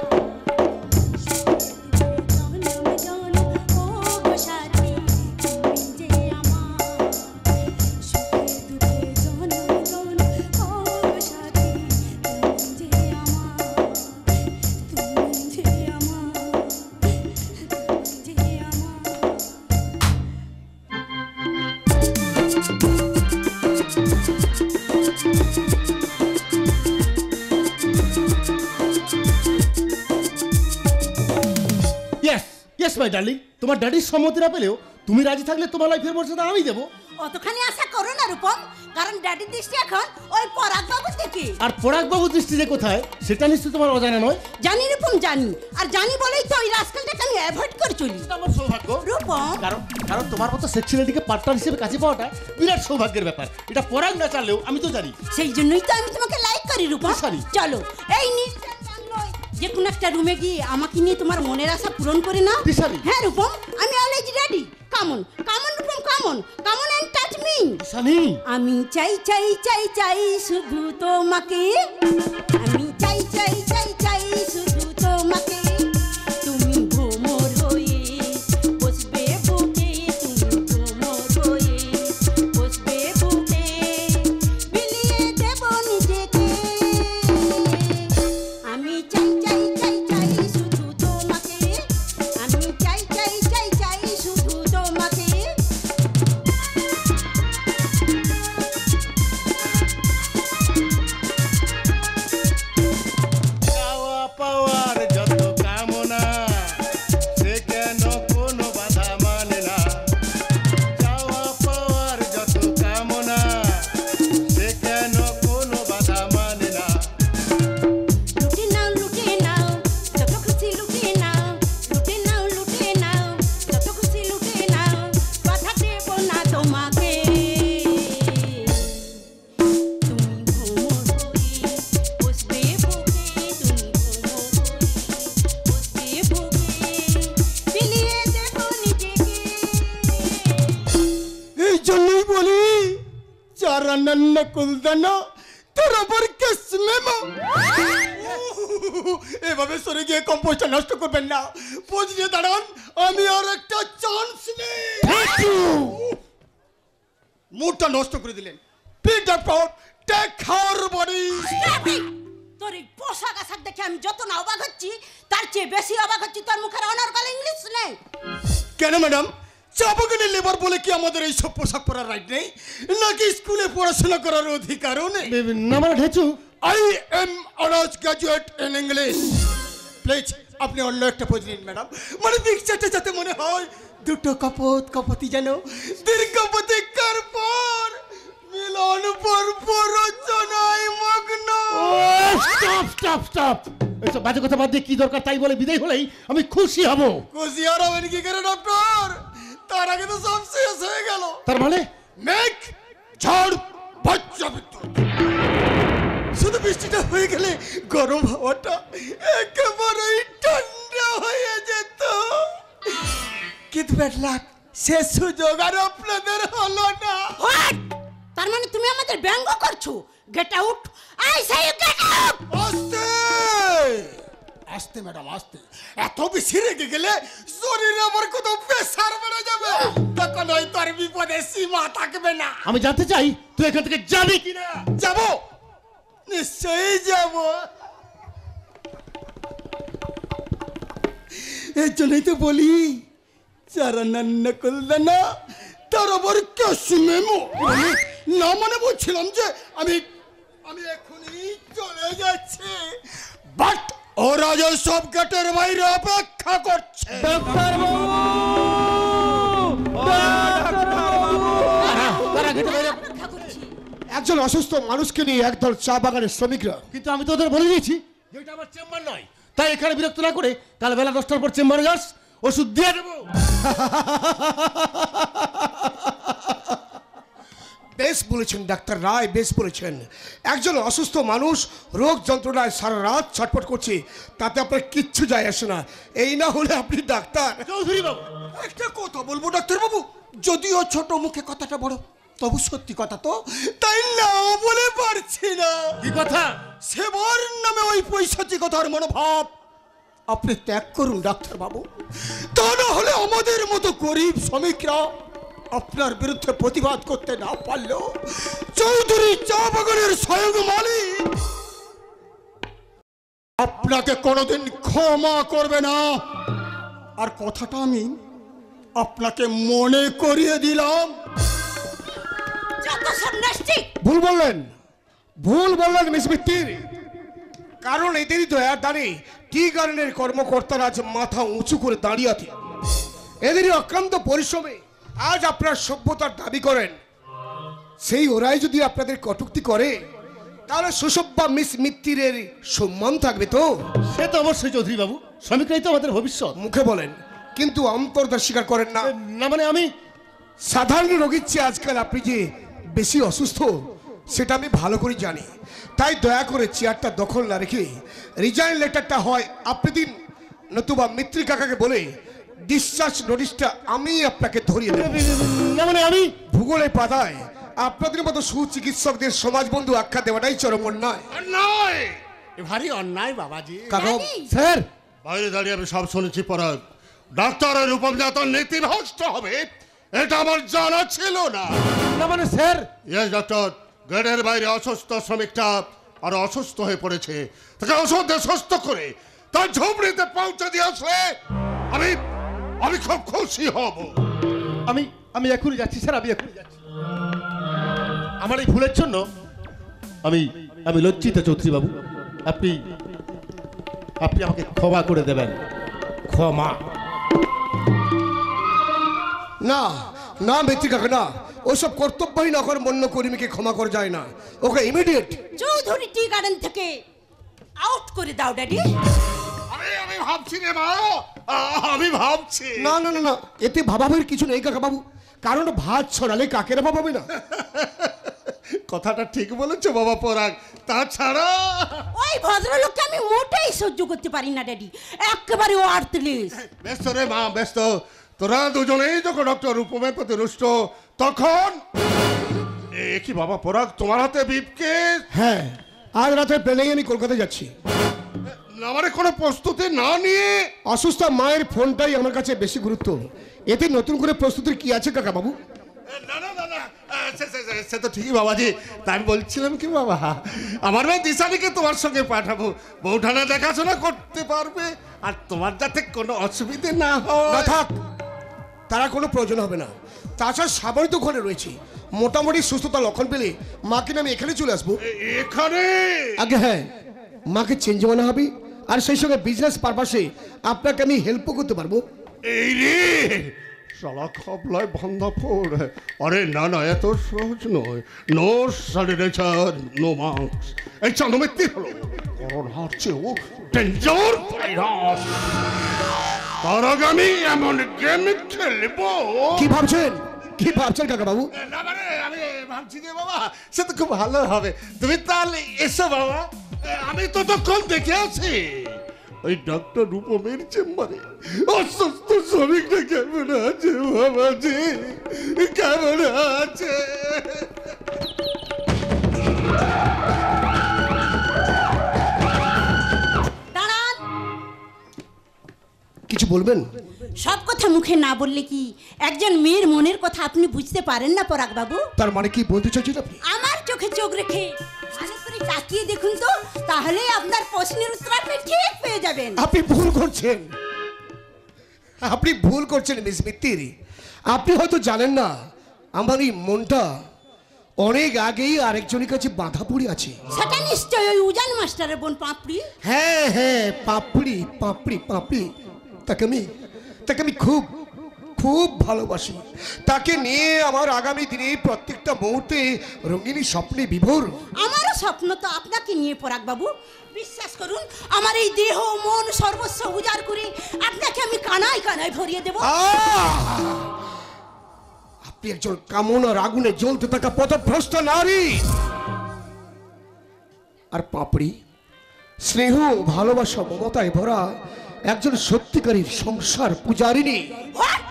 জনম জনম ও গো সাথী তুমি যে আমার। সুখে দুঃখে জনম জনম ও গো সাথী তুমি যে আমার। তুমি মাই ডার্লিং, তোমার ড্যাডির সম্মতি না পেলেও তুমি রাজি থাকলে তোমার লাইফের মর্যাদা আমি দেবো। অতখানি আশা করো না রূপম, কারণ ড্যাডির দৃষ্টি এখন ওই পরাগ বাবুর দিকে। আর পরাগবাবুর দৃষ্টি যে কোথায় সেটা নিশ্চয়ই তোমার অজানা নয়। জানি রূপম, জানি। আর জানি বলেই তো ওই রাস্কেলটাকে আমি অ্যাভয়েড করে চলি। এটা আমার সৌভাগ্য রূপম, কারণ তোমার মতো সেক্সি লেডিকে পার্টনার হিসেবে কাছে পাওয়াটা বিরাট সৌভাগ্যের ব্যাপার। এটা পরাগ না চাইলেও আমি তো জানি। সেই জন্যই তো আমি তোমাকে লাইক করি রূপম। জানি। চলো এই নির্জন বাংলোয় যে কোনো একটা রুমে গিয়ে আমাকে নিয়ে তোমার মনের আশা পূরণ করে নাও। দিশারি। হ্যাঁ রূপম, আমি already ready. Come on come on Rupam, come on come on and touch me. Sunny, আমি চাই চাই চাই চাই শুধু তোমাকে, আমি চাই চাই চাই চাই শুধু তোমাকে। তুমি ভ্রমর হয়ে বসবে বুকে, তুমি ভ্রমর হয়ে বসবে বুকে, বিলিয়ে দেব নিজেকে। আমি চাই চাই চাই চাই শুধু তোমাকে, আমি চাই চাই চাই চাই শুধু তোমাকে। চাওয়া পাওয়ার যত কামনা সে কেন কোনো বাধা মানে না। চাওয়া পাওয়ার যত কামনা সে কেন কোনো বাধা মানে না। লুটে নাও যত খুশি লুটে নাও, লুটে নাও যত খুশি লুটে নাও, বাধা দেব না তোমাকে। তুমি ভ্রমর হয়ে বসবে বুকে, তুমি ভ্রমর হয়ে বসবে বুকে, বিলিয়ে দেব নিজেকে। এই জন্যই বলি চারা নান্না কুলদানা তোর আবার কেস মেমো। এভাবে সরে গিয়ে কম্পোজটা নষ্ট করবেন না, বুঝিয়ে দাঁড়ান। আমি আর একটা চান্স নেই। মুডটা নষ্ট করে দিলেন। Pick that pout, take her body. তোর এই পোশাক আশাক দেখে আমি যত না অবাক হচ্ছি, তার চেয়ে বেশি অবাক হচ্ছি তোর মুখের অনর্গল ইংলিশ নেই। কেন ম্যাডাম, চা বাগানে লেবার বলে কি আমাদের এই সব পোশাক পরার রাইট নেই? নাকি স্কুলে পড়াশোনা করার অধিকারও নেই? না মানে ঢেচু, I am honours graduate in English. Please আপনি অন্য একটা পোজ নিন ম্যাডাম। মানে পিকচারটা যাতে মনে হয় দুটো কপতি যেন দীর্ঘ প্রতীক্ষার পর মিলন পর্ব রচনায় মগ্ন। স্টপ স্টপ স্টপ, এসব বাজে কথা বাদ দিয়ে কি দরকার তাই বলে বিদায় হলেই আমি খুশি হব। খুশি আর হবেন কি করে ডক্টর? তার আগে তো সব শেষ হয়ে গেল। তার মানে মেঘ ঝড় বাচ্চা বিদ্যুৎ, শুধু বৃষ্টিটা হয়ে গেলে গরম হাওয়াটা একেবারেই ঠান্ডা হয়ে যেত। কিন্তু ব্যাড লাক, সে সুযোগ আর আপনাদের হলো না। তার মানে তুমি আমাদের ব্যঙ্গ করছো? Get out, I say you get out. আস্তে আস্তে ম্যাডাম, আস্তে। এত বেশি রেগে গেলে শরীরে আবার কোথাও প্রেসার বেড়ে যাবে, তখন ওই তোর বিপদে সীমা থাকবে না। আমি জানতে চাই তুই এখান থেকে যাবি কিনা? যাবো, নিশ্চয়ই যাব। এর জন্যই তো বলি যারা নান্না করলে না তার আবার কেসি মেমো। না মানে বলছিলাম যে আমি এখনই চলে যাচ্ছি, বাট ওরা যে সব গেটের বাইরে অপেক্ষা করছে। একজন অসুস্থ মানুষকে নিয়ে একদল চা বাগানের শ্রমিকরা। কিন্তু আমি তো ওদের বলে দিয়েছি যে এটা আমার চেম্বার নয়, তাই এখানে বিরক্ত না করে কাল বেলা 10টার পর চেম্বারে যাস, ওষুধ দিয়ে দেবো। বেশ বলেছেন ডাক্তার রায়, বেশ বলেছেন। একজন অসুস্থ মানুষ রোগ যন্ত্রণায় সারা রাত ছটফট করছে, তাতে আপনার কিচ্ছু যায় আসে না। এই না হলে আপনি ডাক্তার। চৌধুরী বাবু, একটা কথা বলবো ডাক্তার বাবু, যদিও ছোট মুখে কথাটা বড়, তবু সত্যি কথা তো, তাই না বলে পারছি না। কি কথা? সেবার নামে ওই পৈশাচিকতার মনোভাব আপনি ত্যাগ করুন ডাক্তার বাবু। তা না হলে আমাদের মতো গরিব শ্রমিকরা আপনার বিরুদ্ধে প্রতিবাদ করতে না পারলেও চৌধুরী চা বাগানের স্বয়ং মালিক আপনাকে কোনোদিন ক্ষমা করবে না। আর কথাটা আমি আপনাকে মনে করিয়ে দিলাম। যত সন্ন্যাসী ভুল বললেন মিস মিত্তির। কারণ এদেরই দয়ার দানে টি গার্ডেনের কর্মকর্তারা আজ মাথা উঁচু করে দাঁড়িয়ে আছে। এদেরই অক্লান্ত পরিশ্রমে আজ আপনার সভ্যতার দাবি করেন, সেই ওরাই যদি আপনাদের কটূক্তি করে তাহলে সুসভ্যা মিস মিত্তিরের সম্মান থাকবে তো? সে তো অবশ্যই চৌধুরী বাবু, শ্রমিকরাই তো আমাদের ভবিষ্যৎ। মুখে বলেন কিন্তু অন্তর্দা স্বীকার করেন না। না মানে আমি সাধারণ রোগীর চেয়ে আজকাল আপনি যে বেশি অসুস্থ সেটা আমি ভালো করে জানি, তাই দয়া করে চেয়ারটা দখল না রেখে রিজাইন লেটারটা হয় আপনি দিন, নতুবা মিত্রি কাকাকে বলে ডিসচার্জ নোটিশটা আমি আপনাকে ধরিয়ে দেব। না মানে আমি ভূগোলের পাতায় আপনাদের মতো সুচিকিৎসকদের সমাজ বন্ধু আখ্যা দেওয়াটাই চরম অন্যায়। নয়, এ ভারী অন্যায় বাবাজি। কাকা স্যার, বাইরে দাঁড়িয়ে আমি সব শুনেছি পরাগ। ডাক্তারের রূপমজাত নীতি ভ্রষ্ট হবে এটা আমার জানা ছিল না। না মানে স্যার, ইয়েস ডক্টর, গেটের বাইরে অসুস্থ শ্রমিকটা আর অসুস্থ হয়ে পড়েছে, তাকে ওষুধে সুস্থ করে তার ঝুপড়িতে পৌঁছে দিয়ে আসলে আমি আমি খুব খুশি হব। আমি এখনই যাচ্ছি স্যার, আমি এখনই যাচ্ছি। আমার এই ভুলের জন্য আমি লজ্জিত চৌধুরী বাবু, আপনি আমাকে ক্ষমা করে দেবেন। ক্ষমা না না মিত্রি কাকা না, ওসব কর্তব্যহীন অকর্মণ্য কর্মীকে ক্ষমা করা যায় না, ওকে ইমিডিয়েট চৌধুরী টি গার্ডেন থেকে আউট করে দাও ড্যাডি। আমি ভাবছি রে মা, আমি ভাবছি। না না না না, এতে ভাবাবের কিছু নেই কাকা বাবু, কারণ ভাত ছড়ালে কাকেরা ভাবাবে না। কথাটা ঠিক বলেছো বাবা পরাগ, তাছাড়া ওই ভদ্রলোককে আমি মোটেই সহ্য করতে পারি না ড্যাডি, একেবারে ওয়ার্থলেস। ব্যস্ত রে মা ব্যস্ত, তোরা দুজনেই যখন ডক্টর রূপমের প্রতি রুষ্ট তখন কি বাবা পরাগ তোমার হাতে বিপকে? হ্যাঁ, আজ রাতে প্লেনে আমি কলকাতা যাচ্ছি। আমার কোনো প্রস্তুতি না নিয়ে? অসুস্থ মায়ের ফোনটাই আমার কাছে বেশি গুরুত্ব, এতে নতুন করে প্রস্তুতির কি আছে কাকা বাবু? না না না না, সে তো ঠিকই বাবাজি, তাই আমি বলছিলাম কি বাবা, আমার মেয়ে দিশানিকে তোমার সঙ্গে পাঠাবো, বউঠানা দেখাশোনা করতে পারবে, আর তোমার যাতে কোনো অসুবিধে না হয়। না থাক, তারা কোনো প্রয়োজন হবে না, তাছাড়া সাবরি তো ঘরে রয়েছে, মোটামুটি সুস্থতার লক্ষণ পেলে মাকে আমি এখানে চলে আসবো। এখানে? আগে হ্যাঁ, মাকে চেঞ্জ বানা হবে, আর সেই সঙ্গে বিজনেস পারপাসে আপনাকে আমি হেল্পও করতে পারবো। এই রে শালা খাবলায় বান্ধা ফোড়। আরে না না, এত সহজ নয়। নো স্যানিটাইজার, নো মাস্ক, এই চান্দমিত্তি হলো করোনার চেয়েও ডেঞ্জার ভাইরাস। তার আগে আমি এমন গেম খেলবো। কি ভাবছেন কাকা বাবু? না মানে আমি ভাবছি যে বাবা সে তো খুব ভালো হবে, তুমি তাহলে এসো বাবা, আমি ততক্ষণ দেখে আছি ওই ডক্টর রূপমের চেম্বারে অসুস্থ শ্রমিকটা কেমন আছে বাবাজি, কেমন আছে? দাঁড়ান, কিছু বলবেন? সব কথা মুখে না বললে কি একজন মেয়ের মনের কথা আপনি বুঝতে পারেন না পরাগ বাবু? তার মানে কি বলতে চাইছেন আপনি? আমার চোখে চোখ রেখে ভালো করে তাকিয়ে দেখুন তো, তাহলে আপনার প্রশ্নের উত্তর আপনি ঠিক পেয়ে যাবেন। আপনি ভুল করছেন মিস মিত্তির, আপনি হয়তো জানেন না আমার এই মনটা অনেক আগেই আরেকজনের কাছে বাঁধা পড়ে আছে। সেটা নিশ্চয়ই ওই উজান মাস্টারের বোন পাপড়ি। হ্যাঁ হ্যাঁ, পাপড়ি পাপড়ি পাপড়ি, তাকে আমি খুব খুব ভালোবাসি, তাকে নিয়ে আমার আগামী দিনে প্রত্যেকটা মুহূর্তে রঙিনী স্বপ্নে বিভোর। আমারও স্বপ্ন তো আপনাকে নিয়ে পরাগ বাবু, বিশ্বাস করুন আমার এই দেহ মন সর্বস্ব উজাড় করে আপনাকে আমি কানায় কানায় ভরিয়ে দেব। আপনি একজন কামনার আগুনে জ্বলতে থাকা পথভ্রষ্ট নারী, আর পাপড়ি স্নেহ ভালোবাসা মমতায় ভরা একজন সত্যিকারী সংসার পূজারিনী। হোয়াট?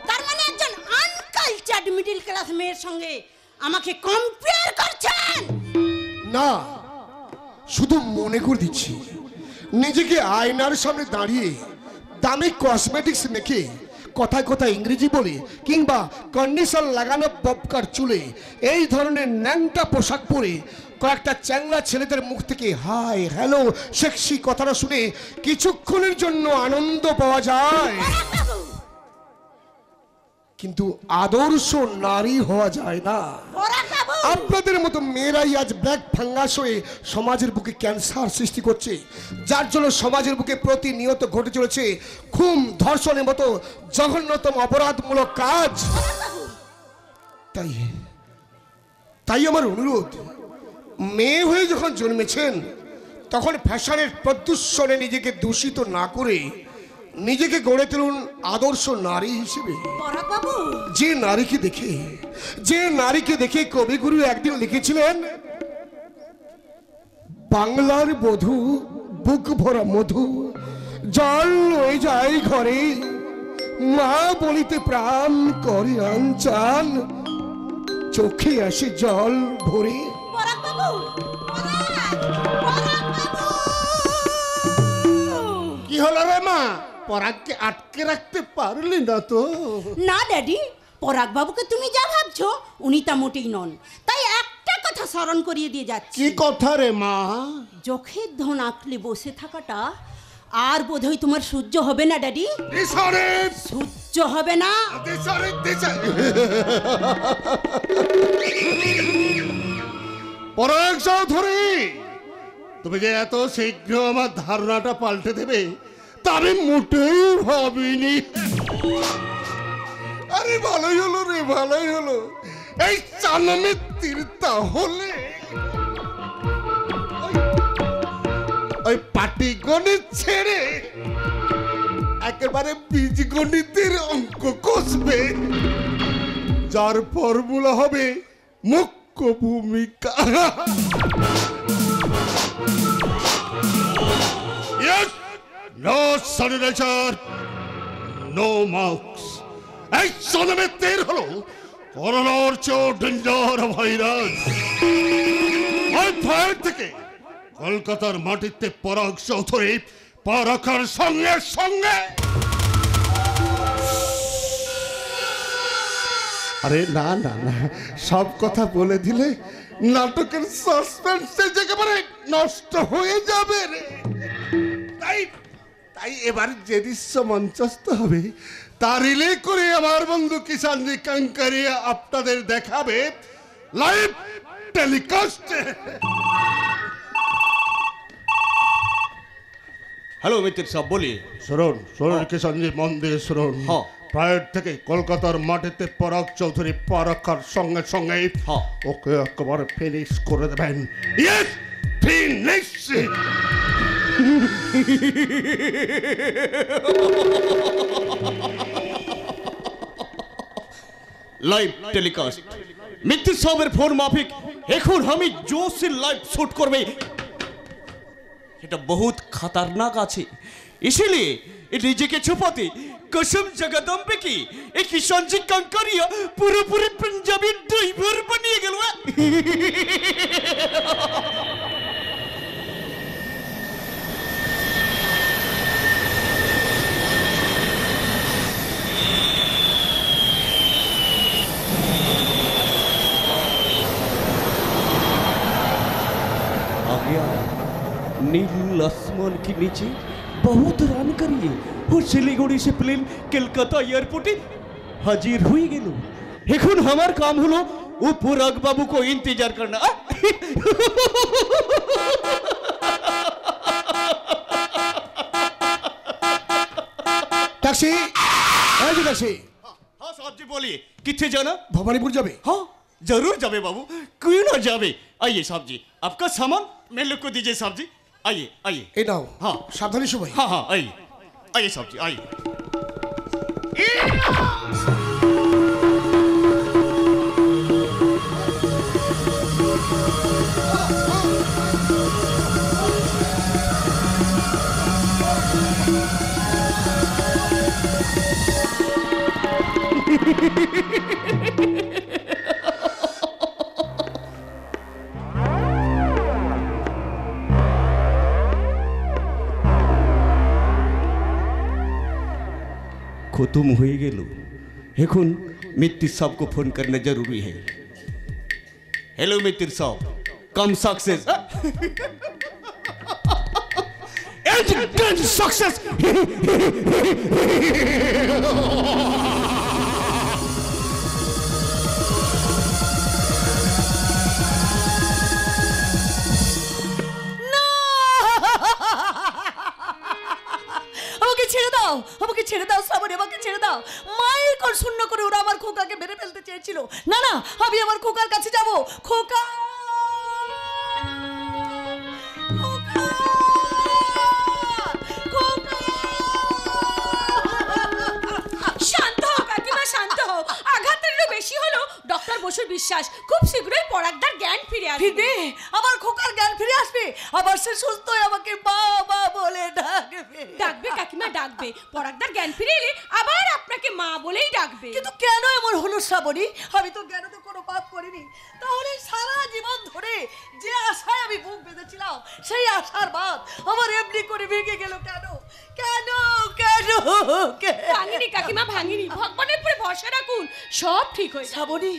তার মানে একজন আনকালচার্ড মিডল ক্লাস মেয়ের সঙ্গে আমাকে কম্পেয়ার করছেন? না, শুধু মনে করে দিচ্ছি, নিজেকে আয়নার সামনে দাঁড়িয়ে দামি কসমেটিক্স মেখে কথায় কথায় ইংরেজি বলে কিংবা কন্ডিশন লাগানো ববকার চুলে এই ধরনের ন্যাংটা পোশাক পরে কয়েকটা চ্যাংলা ছেলেদের মুখ থেকে হাই হ্যালো সেক্সি কথাটা শুনে কিছুক্ষণের জন্য আনন্দ পাওয়া যায়, কিন্তু আদর্শ নারী হওয়া যায় না। আপনাদের মতো মেয়েরাই আজ ব্ল্যাক ফাঙ্গাস হয়ে সমাজের বুকে ক্যান্সার সৃষ্টি করছে, যার জন্য সমাজের বুকে প্রতিনিয়ত ঘটে চলেছে খুন ধর্ষণের মতো জঘন্যতম অপরাধমূলক কাজ। তাই তাই আমার অনুরোধ, মেয়ে হয়ে যখন জন্মেছেন তখন ফ্যাশনের প্রদূষণে নিজেকে দূষিত না করে নিজেকে গড়ে তুলুন আদর্শ নারী হিসেবে। যে নারীকে দেখে কবিগুরু একদিন লিখেছিলেন, বাংলার বধূ বুক ভরা মধু, জল লয়ে যায় ঘরে, মা বলিতে প্রাণ করে আনচান, চোখে আসে জল ভরে। কি হলো রে মা, পরাগকে আটকে রাখতে পারলি না তো? না ড্যাডি, পরাগ বাবুকে তুমি যা ভাবছো উনি তা মোটেই নন। তাই একটা কথা স্মরণ করিয়ে দিয়ে যাচ্ছি। কি কথা রে মা? চোখের ধন আঁকলে বসে থাকাটা আর বোধহয় তোমার সহ্য হবে না ড্যাডি। সহ্য হবে না। পরাগ চৌধুরী, তুমি যে এত শীঘ্র আমার ধারণাটা পাল্টে দেবে তা আমি মোটেই ভাবিনি। আরে ভালোই হলো রে, ভালোই হলো। এই চানমিত্তির তাহলে ওই পাটিগণিত ছেড়ে একেবারে বীজগণিতের অঙ্ক কষবে, যার ফর্মুলা হবে মুখ্য ভূমিকা। Yes, no sanitizer, no marks. এই সনমেতের হলো করোনার চেয়েও ডেঞ্জার ভাইরাস। ওই ভয় থেকে কলকাতার মাটিতে পরাগ চৌধুরী পা রাখার সঙ্গে সঙ্গে। আরে না না না, সব কথা বলে দিলে নাটকের সাসপেন্স একেবারে নষ্ট হয়ে যাবে রে। তাই এবার যে দৃশ্য মঞ্চস্থ হবে তা রিলে করে আমার বন্ধু কিষানজি কাঙ্কারিয়া আপনাদের দেখাবে লাইভ টেলিকাস্টে। হ্যালো মিত্র সব বলি। শুনুন কিষানজি, মন দিয়ে শুনুন। প্রায় থেকে কলকাতার মাটিতে পরাগ চৌধুরী পা রাখার সঙ্গে সঙ্গে ওকে একেবারে ফিনিশ করে দেবেন। Yes, finish. লাইভ টেলিকাস্ট মিত্র সাহেবের ফোন মাফিক এখন আমি জোসে লাইভ শুট করবে। এটা বহুত खतरनाक আছে, इसलिए নিজেকে छुपाते कसम जगदम्बे की एक किसान जी कंकरिया पूरे पंजाबी ड्राइवर बनिए गेल। नील आसमान के नीचे बहुत रन करिए और শিলিগুড়ি से प्लेन कलकत्ता एयरपोर्टे हाजिर हुई गेल। এখন আমার কাম হলো ও পরাগ বাবু को इंतजार करना। Taxi, taxi. हाँ साहब जी बोलिए, कितने जाना? भवानीपुर जाबे? हाँ जरूर जाबे बाबू, क्यों ना जाबे। आइए साहब जी, आपका सामान मैं लोग को दीजिए साहब जी। आइए आइए। ए नाओ। हाँ सावधानी से भाई। हाँ हाँ आइए आइए साहब जी आइए। खत्म हो गेल। এখন मित्र साहब को फोन करना जरूरी है। हेलो मित्र साहब, कम सक्सेस। सक्सेस। করে ওরা আমার খোকাকে মেরে ফেলতে চেয়েছিল। না না, আমি আমার খোকার কাছে যাব। খোকা, খোকা, খোকা। শান্ত হও কাকিমা, শান্ত হও। আঘাতের বেশি হলো ডক্টর বসুর বিশ্বাস খুব শীঘ্রই পরাগদার জ্ঞান ফিরে আসবে। ফিরবে, আমার খোকার জ্ঞান ফিরে আসবে। আবার সে সুস্থ হয়ে আমাকে বাবা বলে ডাকবে। ডাকবে কাকিমা, ডাকবে। পরাগদার জ্ঞান ফিরে এলে আবার আপনাকে মা বলেই ডাকবে। কিন্তু কেন এমন হলো শ্রাবণী? আমি তো জ্ঞান তো কোনো পাপ করিনি। তাহলে সারা জীবন ধরে যে আশায় আমি বুক বেঁধেছিলাম, সেই আশার বাদ আমার এমনি করে ভেঙে গেল কেন? কেন কেন? ভাঙিনি কাকিমা, ভাঙিনি। ভগবানের উপরে ভরসা রাখুন, সব ঠিক হয়ে যাবে। শ্রাবণী,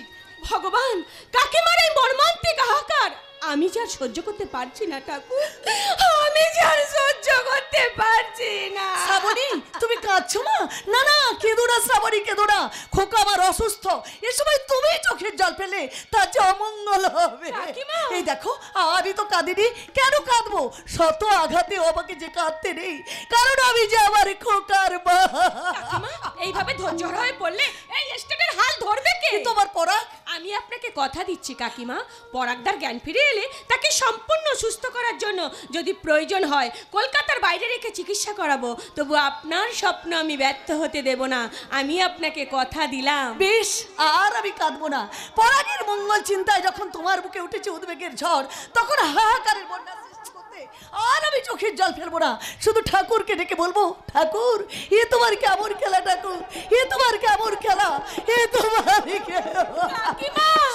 ভগবান, কাকিমার এই মর্মান্তিক হাহাকার আমি যার সহ্য করতে পারছি না ঠাকুর, আমি যার সহ্য করতে পারছি না। শ্রাবণী, তুমি কাঁদছো না? না না, কেঁদো না শ্রাবণী, কেঁদো না। খোকা আমার অসুস্থ, এ সময় তুমি চোখের জল ফেলে তার যে অমঙ্গল হবে। কাকিমা! এই দেখো, আমি তো কাঁদিনি, কেন কাঁদবো? শত আঘাতে আমাকে যে কাঁদতে নেই, কারণ আমি যে আমার খোকার মা। কাকিমা, এইভাবে ধৈর্য হয়ে পড়লে এই স্টেটের হাল ধরবে কে? তোমার পরাগ, আমি আপনাকে কথা দিচ্ছি কাকিমা, পরাগদার জ্ঞান ফিরে এলে তাকে সম্পূর্ণ সুস্থ করার জন্য যদি প্রয়োজন হয় কলকাতার বাইরে রেখে চিকিৎসা করাবো, তবু আপনার স্বপ্ন আমি ব্যর্থ হতে দেব না। আমি আপনাকে কথা দিলাম। বেশ, আর আমি কাঁদবো না। পরাগের মঙ্গল চিন্তায় যখন তোমার বুকে উঠেছে উদ্বেগের ঝড়, তখন হাহাকারের বন্যা সৃষ্টি করতে আর আমি চোখের জল ফেলবো না। শুধু ঠাকুরকে ডেকে বলবো, ঠাকুর, এ তোমার কেমন খেলা ঠাকুর, এ তোমার কেমন খেলা, এ তোমার খেলা।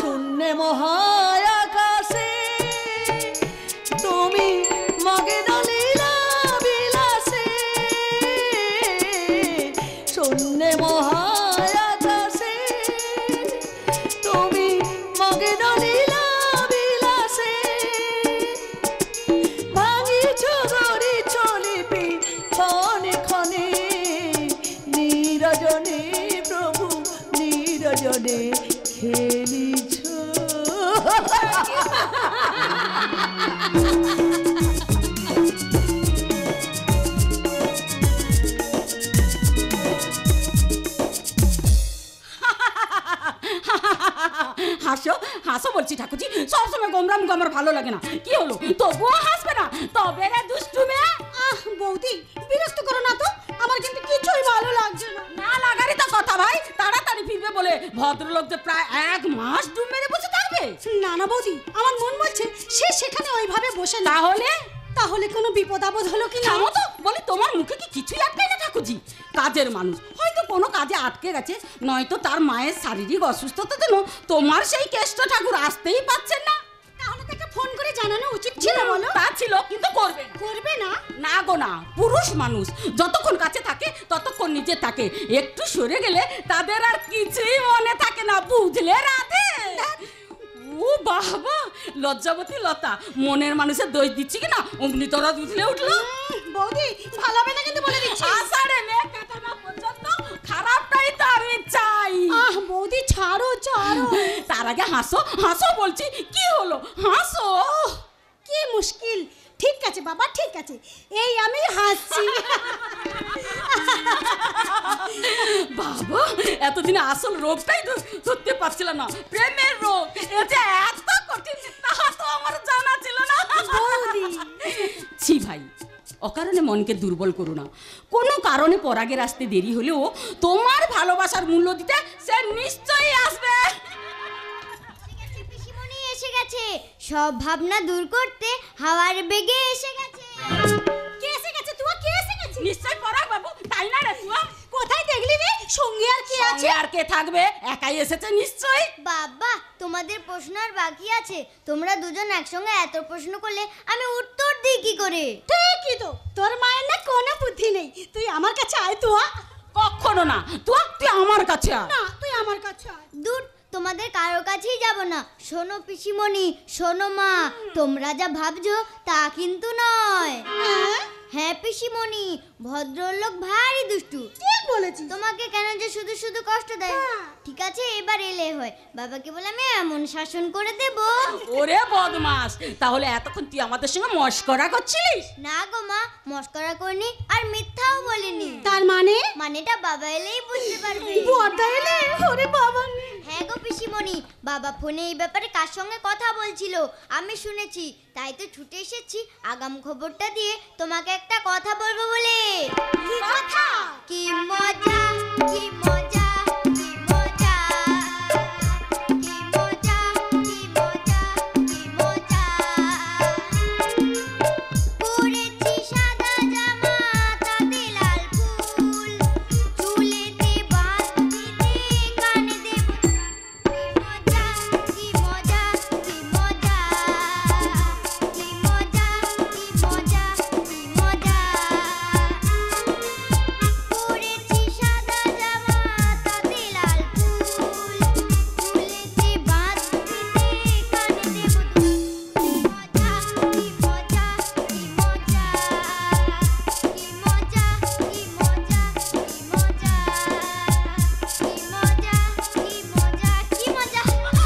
শূন্যে মহায় আকাশে তুমি মগন লীলা বিলাসে, শূন্যে মহায় আকাশে তুমি মগন লীলা বিলাসে, ভাঙিছ গড়ি চলিবি ক্ষণে ক্ষণে, নীরজনে প্রভু নীরজনে খেলিছ। হাসো হাসো বলছি ঠাকুরজি, সবসময় গোমরামুখ আমার ভালো লাগে না। কি হলো, তবুও হাসবে না? তবে রে দুষ্টু মেয়ে। আহ বৌদি, বিরক্ত করো না তো, আমার কিন্তু কিছুই ভালো লাগছে না। না লাগারই তো কথা ভাই, তাড়াতাড়ি ফিরবে বলে ভদ্রলোক যে প্রায় 1 মাস ডুব মেরে বসে থাকবে। না না বৌদি, আমার মন বলছে সে সেখানে ওইভাবে বসে না। তাহলে কোনো বিপদ আপদ হলো কি না? থামো তো, বলি তোমার মুখে কি কিছুই আটকে না ঠাকুরজি? কাজের মানুষ হয়তো কোনো কাজে আটকে গেছে, নয়তো তার মায়ের শারীরিক অসুস্থতার জন্য তোমার সেই কেষ্ট ঠাকুর আসতেই পাচ্ছেন না। তাহলে তাকে ফোন করে জানানো উচিত ছিল বলো। তা ছিল, কিন্তু করবে করবে না? না গো না, পুরুষ মানুষ যতক্ষণ কাছে থাকে ততক্ষণ নিজে থাকে, একটু সরে গেলে তাদের আর কিছুই মনে থাকে না, বুঝলে রাধে? ও বাবা, লজ্জাবতী লতা, মনের মানুষের দোষ দিচ্ছি কিনা অমনি তোরা দুধলে উঠলো। বৌদি, ভালো হবে না কিন্তু বলে দিচ্ছি। আষাঢ়ে মেয়ে কাটা না পর্যন্ত খারাপটাই তো আমি চাই। আহ বৌদি, ছাড়ো ছাড়ো। তার আগে হাসো হাসো বলছি, কি হলো হাসো। কি মুশকিল। ঠিক আছে বাবা, ঠিক আছে, এই আমি হাসছি। বাবা, এতদিনে আসল রোগটাই ধরতে পারছিলাম না, প্রেমের রোগ। এ যে এত কঠিন তা তো আমার জানা ছিল না। বৌদি, ছি ভাই, অকারণে মনকে দুর্বল করো না। কোনো কারণে পরাগের আসতে দেরি হলেও তোমার ভালোবাসার মূল্য দিতে সে নিশ্চয়ই আসবে। পিসিমণি এসে গেছে, সব ভাবনা দূর করতে হাওয়ার বেগে এসে গেছে। কে এসে গেছে? তুই কে এসে গেছে? নিশ্চয় পরাগ বাবু, তাই না রে? তুই কোথায় দেখলি রে? সঙ্গে আর কে আছে? আর কে থাকবে, একাই এসেছে নিশ্চয়। বাবা, তোমাদের প্রশ্ন আর বাকি আছে। তোমরা দুজন একসঙ্গে এত প্রশ্ন করলে আমি উত্তর দিই কি করে? ঠিকই তো, তোর মায়ের না কোনো বুদ্ধি নেই। তুই আমার কাছে আয় তো। কখনো না, তুই আমার কাছে আয়। না, তুই আমার কাছে আয়। দূর, তোমাদের কারোর কাছেই যাব না। শোনো পিসিমণি, শোনো মা, তোমরা যা ভাবছো তা কিন্তু নয়। হ্যাঁ পিসিমণি, ভদ্রলোক ভারী দুষ্টু। ঠিক বলেছিস। তোমাকে কেন যে শুধু শুধু কষ্ট দেয়। ঠিক আছে, এবার এলে হয়, বাবাকে বলে আমি এমন শাসন করে দেব। ওরে বদমাস, তাহলে এতক্ষণ তুই আমাদের সঙ্গে মস্করা করছিলিস? না গো মা, মস্করা করিনি আর মিথ্যাও বলিনি। তার মানে? মানেটা বাবা এলেই বুঝতে পারবে। বড়দা এলে? ওরে বাবা। হ্যাঁ গো পিসিমণি, বাবা ফোনে এই ব্যাপারে কার সঙ্গে কথা বলছিল আমি শুনেছি, তাই তো ছুটে এসেছি আগাম খবরটা দিয়ে তোমাকে একটা কথা বলবো বলে। কি কথা? কি মজা, কি মজা, কি মজা, কি মজা, কি মজা, কি মজা। পরেছি সাদা জামা, তাতে লাল ফুল, চুলেতে বাঁধতে কানে দেব। কি মজা, কি মজা, কি মজা, কি মজা, কি মজা, কি মজা। পরেছি সাদা জামা, তাতে লাল ফুল, চুলেতে বাঁধতে কানে দেব। কি মজা, কি মজা, কি মজা, কি মজা, কি মজা, কি মজা, কি মজা, কি মজা, কি মজা।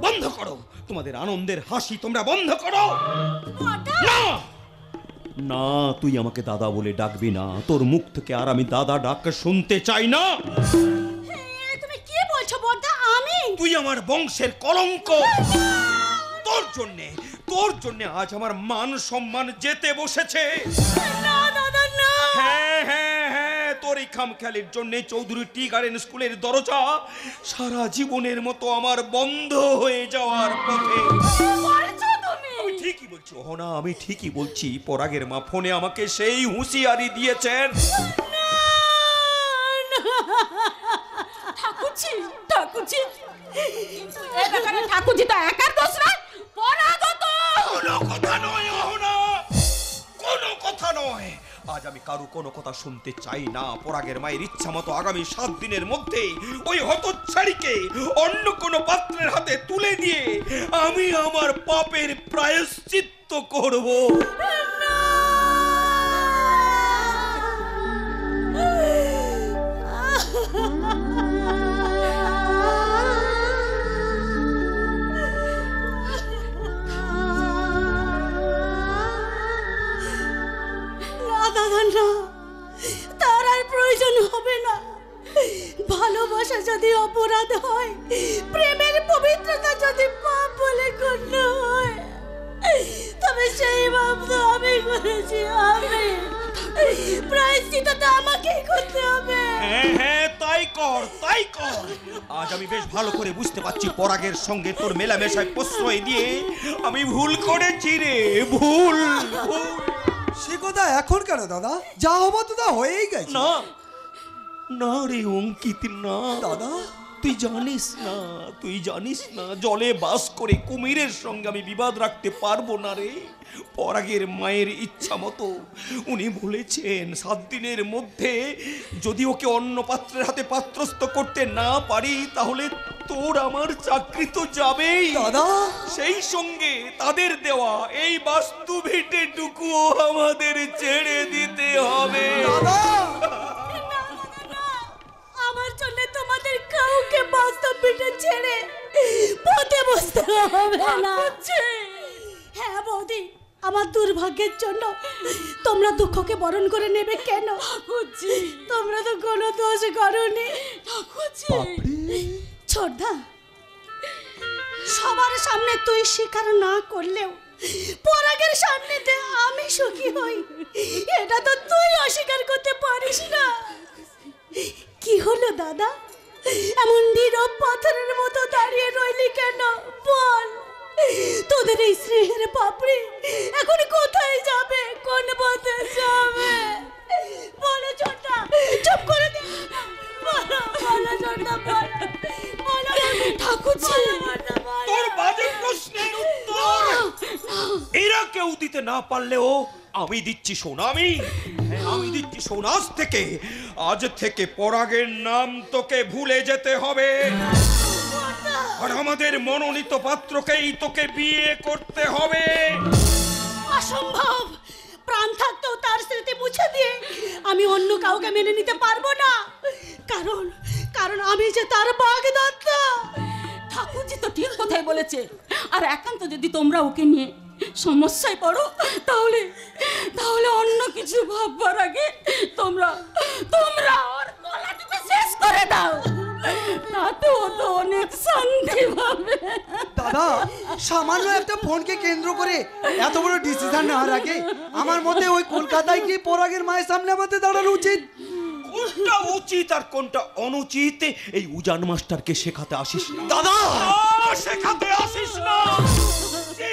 বন্ধ করো তোমাদের আনন্দের হাসি, তোমরা বন্ধ করো। না না, তুই আমাকে দাদা বলে ডাকবি না, তোর মুখ থেকে আর আমি দাদা ডাক শুনতে চাই না। তুমি কি বলছো বড়দা? আমি? তুই আমার বংশের কলঙ্ক। তোর জন্যে আজ আমার মান সম্মান যেতে বসেছে। না দাদা না। হ্যাঁ হ্যাঁ হ্যাঁ, তোর এই খামখেয়ালির জন্য চৌধুরী টি গার্ডেন স্কুলের দরজা সারা জীবনের মতো আমার বন্ধ হয়ে যাওয়ার পথে। আমি ঠিকই বলছি অহনা, আমি ঠিকই বলছি। পরাগের মা ফোনে আমাকে সেই হুঁশিয়ারি দিয়েছেন। ঠাকুরজি, ঠাকুরজি, কিন্তু এ ব্যাপারে ঠাকুরজি তো একার দোষ না, পরাগও তো। কোনো কথা নয় অহনা, কোনো কথা নয়। আজ আমি কারো কোনো কথা শুনতে চাই না। পরাগের মায়ের ইচ্ছা মতো আগামী 7 দিনের মধ্যে ওই হতচ্ছাড়িকে অন্য কোনো পাত্রের হাতে তুলে দিয়ে আমি আমার পাপের প্রায়শ্চিত্ত করব। দাদা না, তার আর প্রয়োজন হবে না। ভালোবাসা যদি অপরাধ হয়, প্রেমের পবিত্রতা যদি পাপ বলে গণ্য হয়, তবে সেই পাপ তো আমি করেছি। আমি প্রায়শ্চিত্তটা আমাকেই করতে হবে। হ্যাঁ হ্যাঁ, তাই কর, তাই কর। আজ আমি বেশ ভালো করে বুঝতে পারছি পরাগের সঙ্গে তোর মেলামেশায় প্রশ্রয় দিয়ে আমি ভুল করেছি রে, ভুল। সে কথা এখন কেন দাদা? যা হবো তো তা হয়েই গেছে। না না রে অঙ্কিত, না দাদা, তুই জানিস না জলে বাস করে কুমিরের সঙ্গে আমি বিবাদ রাখতে পারবো না রে। পরাগের মায়ের ইচ্ছা মতো উনি বলেছেন 7 দিনের মধ্যে যদি ওকে অন্য পাত্রের হাতে পাত্রস্থ করতে না পারি তাহলে তোর আমার চাকরি তো যাবেই দাদা। সেই সঙ্গে তাদের দেওয়া এই বাস্তু ভিটেটুকুও আমাদের ছেড়ে দিতে হবে। আমার জন্য তোমাদের কাউকে বাস্তব ভিটে ছেড়ে পথে বসতে হবে না। হ্যাঁ বৌদি, আমার দুর্ভাগ্যের জন্য তোমরা দুঃখকে বরণ করে নেবে কেন? তোমরা তো কোনো দোষ করোনি। ছোটদা, সবার সামনে তুই স্বীকার না করলেও পরাগের সামনেতে আমি সুখী হই, এটা তো তুই অস্বীকার করতে পারিস না। কি হলো দাদা, এমন নীরব পাথরের মতো দাঁড়িয়ে রইলি কেন? বল, তোদের এই স্নেহের পাপড়ি এখন কোথায় যাবে, কোন পথে যাবে? বলো ছোটা, চুপ করে দে। বলো ছোটা, বলো ঠাকুরজি। তোর বাজে প্রশ্নের উত্তর এরা কেউ দিতে না পারলেও আমি দিচ্ছি শোন। আমি দিচ্ছি শোন। আজ থেকে পরাগের নাম তোকে ভুলে যেতে হবে, আর আমাদের মনোনীত পাত্রকেই তোকে বিয়ে করতে হবে। অসম্ভব, প্রাণ থাকতেও তার স্মৃতি মুছে দিয়ে আমি অন্য কাউকে মেনে নিতে পারবো না। কারণ কারণ আমি যে তার বাগদত্তা। ঠাকুরজি তো ঠিক কথাই বলেছে। আর একান্ত যদি তোমরা ওকে নিয়ে সমস্যায় পড়ো তাহলে তাহলে অন্য কিছু ভাববার আগে তোমরা তোমরা ওর গলাটিকে শেষ করে দাও, তাতে ও তো অনেক শান্তি পাবে। দাদা, সামান্য একটা ফোনকে কেন্দ্র করে এত বড় ডিসিশন নেওয়ার আগে আমার মতে ওই কলকাতায় গিয়ে পরাগের মায়ের সামনে আমাদের দাঁড়ানো উচিত। কোনটা উচিত আর কোনটা অনুচিত এই উজান মাস্টারকে শেখাতে আসিস না দাদা, শেখাতে আসিস না। যে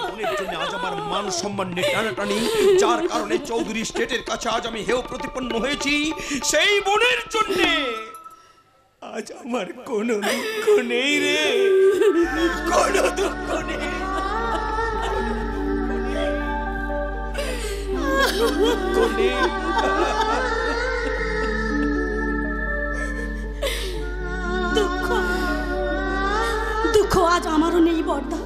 বোনের জন্য আজ আমার মান সম্মান নিয়ে টানাটানি, যার কারণে চৌধুরী স্টেটের কাছে আজ আমি হেয় প্রতিপন্ন হয়েছি, সেই বোনের জন্য আজ আমার কোনো দুঃখ নেই রে, কোনো দুঃখ নেই। দুঃখ দুঃখ আজ আমারও নেই বর্দা।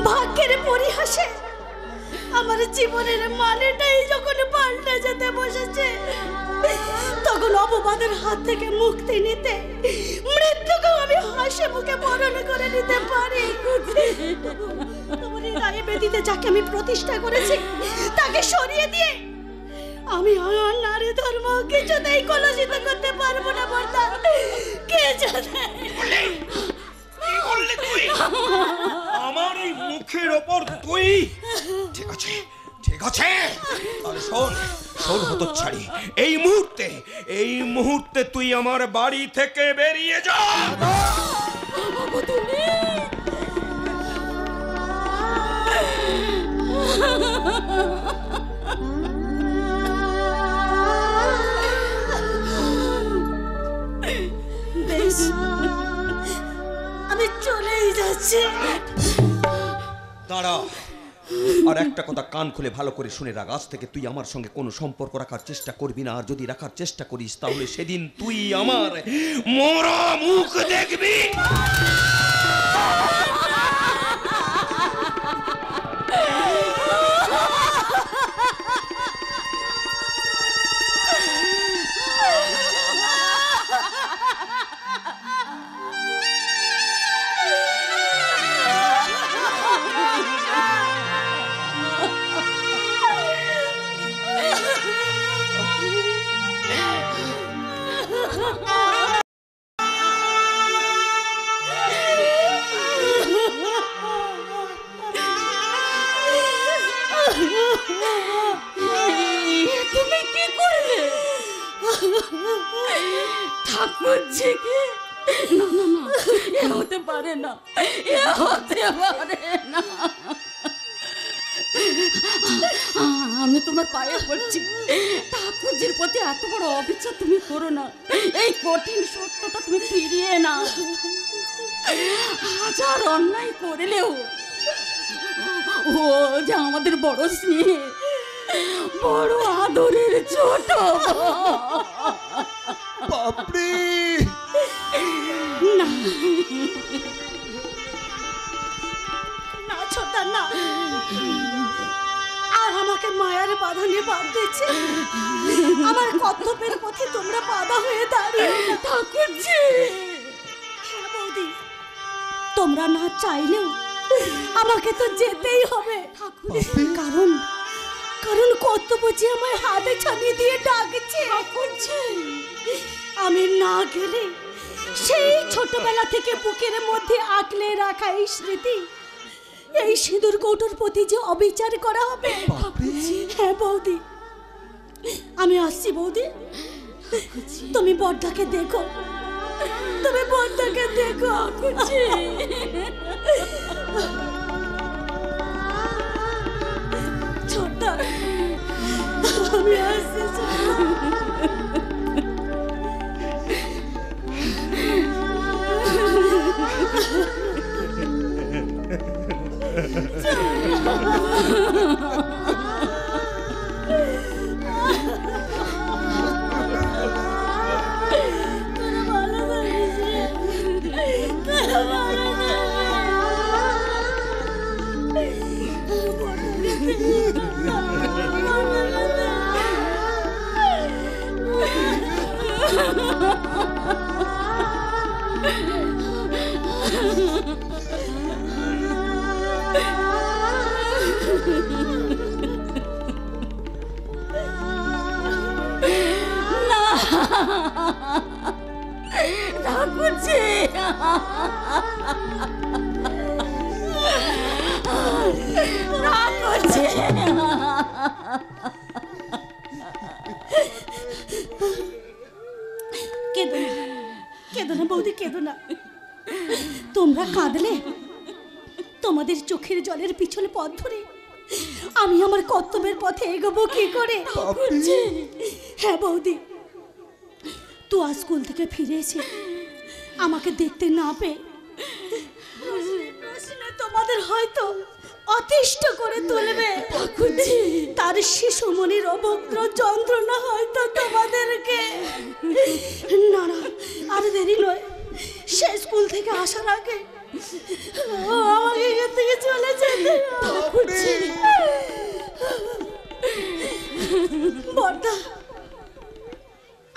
ভাগ্যের পরিহাসে আমার জীবনের মানেটাই যখন পাল্টে যেতে বসেছে, তখন অপবাদের হাত থেকে মুক্তি নিতে মৃত্যুকেও আমি হাসি মুখে বরণ করে নিতে পারি। তোমার এই রায়ে বেদিতে যাকে আমি প্রতিষ্ঠা করেছি তাকে সরিয়ে দিয়ে আমি আর নারী ধর্ম কিছুতেই কলুষিত করতে পারবো না বর্দা। কে জানে আমার এই মুখের ওপর তুই ঠিক আছে ঠিক আছে তাহলে শোন শোন হতো ছাড়ি, এই মুহূর্তে তুই আমার বাড়ি থেকে বেরিয়ে যা। বেশ, আমি চলেই যাচ্ছি। দাঁড়া, আর একটা কথা কান খুলে ভালো করে শুনে রাখ, আজ থেকে তুই আমার সঙ্গে কোনো সম্পর্ক রাখার চেষ্টা করবি না। আর যদি রাখার চেষ্টা করিস তাহলে সেদিন তুই আমার মরা মুখ দেখবি। তুমি কি করলে ঠাকুরজিকে? না না না, এ হতে পারে না, এ হতে পারে না। আমি তোমার পায়ে পড়ছি, ঠাকুরজির প্রতি এত বড় অবিচার তুমি করো না। এই কঠিন সত্যটা তুমি ফিরিয়ে না। হাজার অন্যায় করলেও ও যে আমাদের বড় স্নেহ, বড় আদরের ছোট। বাপরে, না না ছোটা না, আর আমাকে মায়ের বাঁধনে বাঁধ দিচ্ছে। আমার কর্তব্যের পথে তোমরা বাধা হয়ে দাঁড়িয়ে। ঠাকুরজি, হ্যাঁ বৌদি, তোমরা না চাইলেও আমাকে তো যেতেই হবে। কারণ কারণ কর্তব্য যে আমায় হাতে ছাড়িয়ে দিয়ে ডাকছে। আমি না গেলে সেই ছোটবেলা থেকে বুকের মধ্যে আঁকলে রাখা এই স্মৃতি, এই সিঁদুর কৌটোর প্রতি যে অবিচার করা হবে। হ্যাঁ বৌদি, আমি আসছি বৌদি। তুমি বড়দাকে দেখো, তুমি বড়দাকে দেখো। ছোটা, আমি আসছি। ঠাকুরজি, ঠাকুরজি, কেঁদো না, কেঁদো না বৌদি, কেঁদো না। তোমরা কাঁদলে তোমাদের চোখের জলের পিছনে পথ ধরে আমি আমার কর্তব্যের পথে এগোবো কি করে? হ্যাঁ বৌদি, তো আজ স্কুল থেকে ফিরে এসে আমাকে দেখতে না পেয়ে তোমাদের হয়তো অতিষ্ঠ করে তুলবে। তার শিশুমণির অভদ্র যন্ত্রণা হয়তো তোমাদেরকে। না না, আর দেরি নয়, সে স্কুল থেকে আসার আগে আমাকে এখান থেকে চলে যেতে। বর্দা,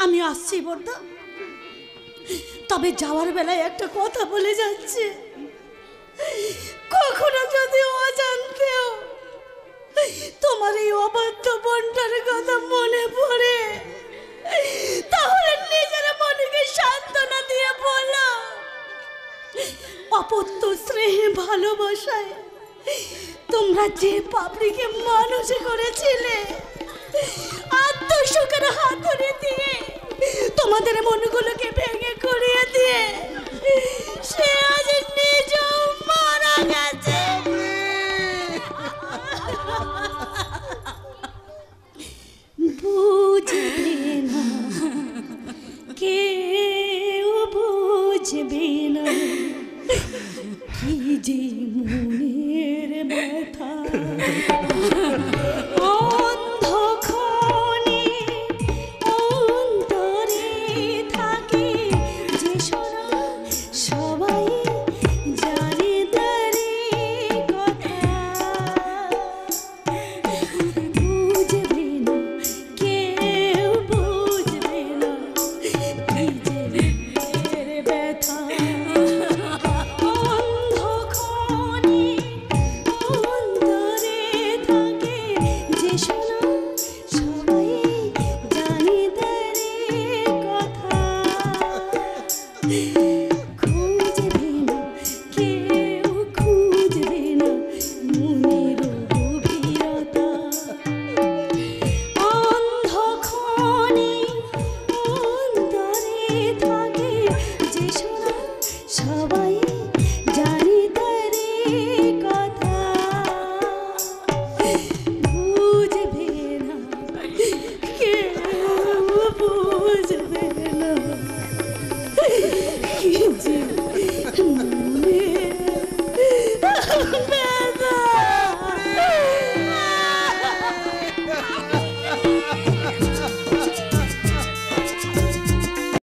আমি আসছি বর্দা, তবে যাওয়ার বেলায় একটা কথা বলে যাচ্ছে, কখনো যদি অজান্তেও তোমার এই অবাধ্য বোনটার কথা মনে পড়ে, তাহলে নিজের মনকে সান্ত্বনা দিয়ে বলো, অপত্য স্নেহে ভালোবাসায় তোমরা যে পাপড়িকে মানুষ করেছিলে, আত্মসুখের হাতুড়ি দিয়ে তোমাদের মনগুলোকে ভেঙে করিয়ে দিয়ে সে আজ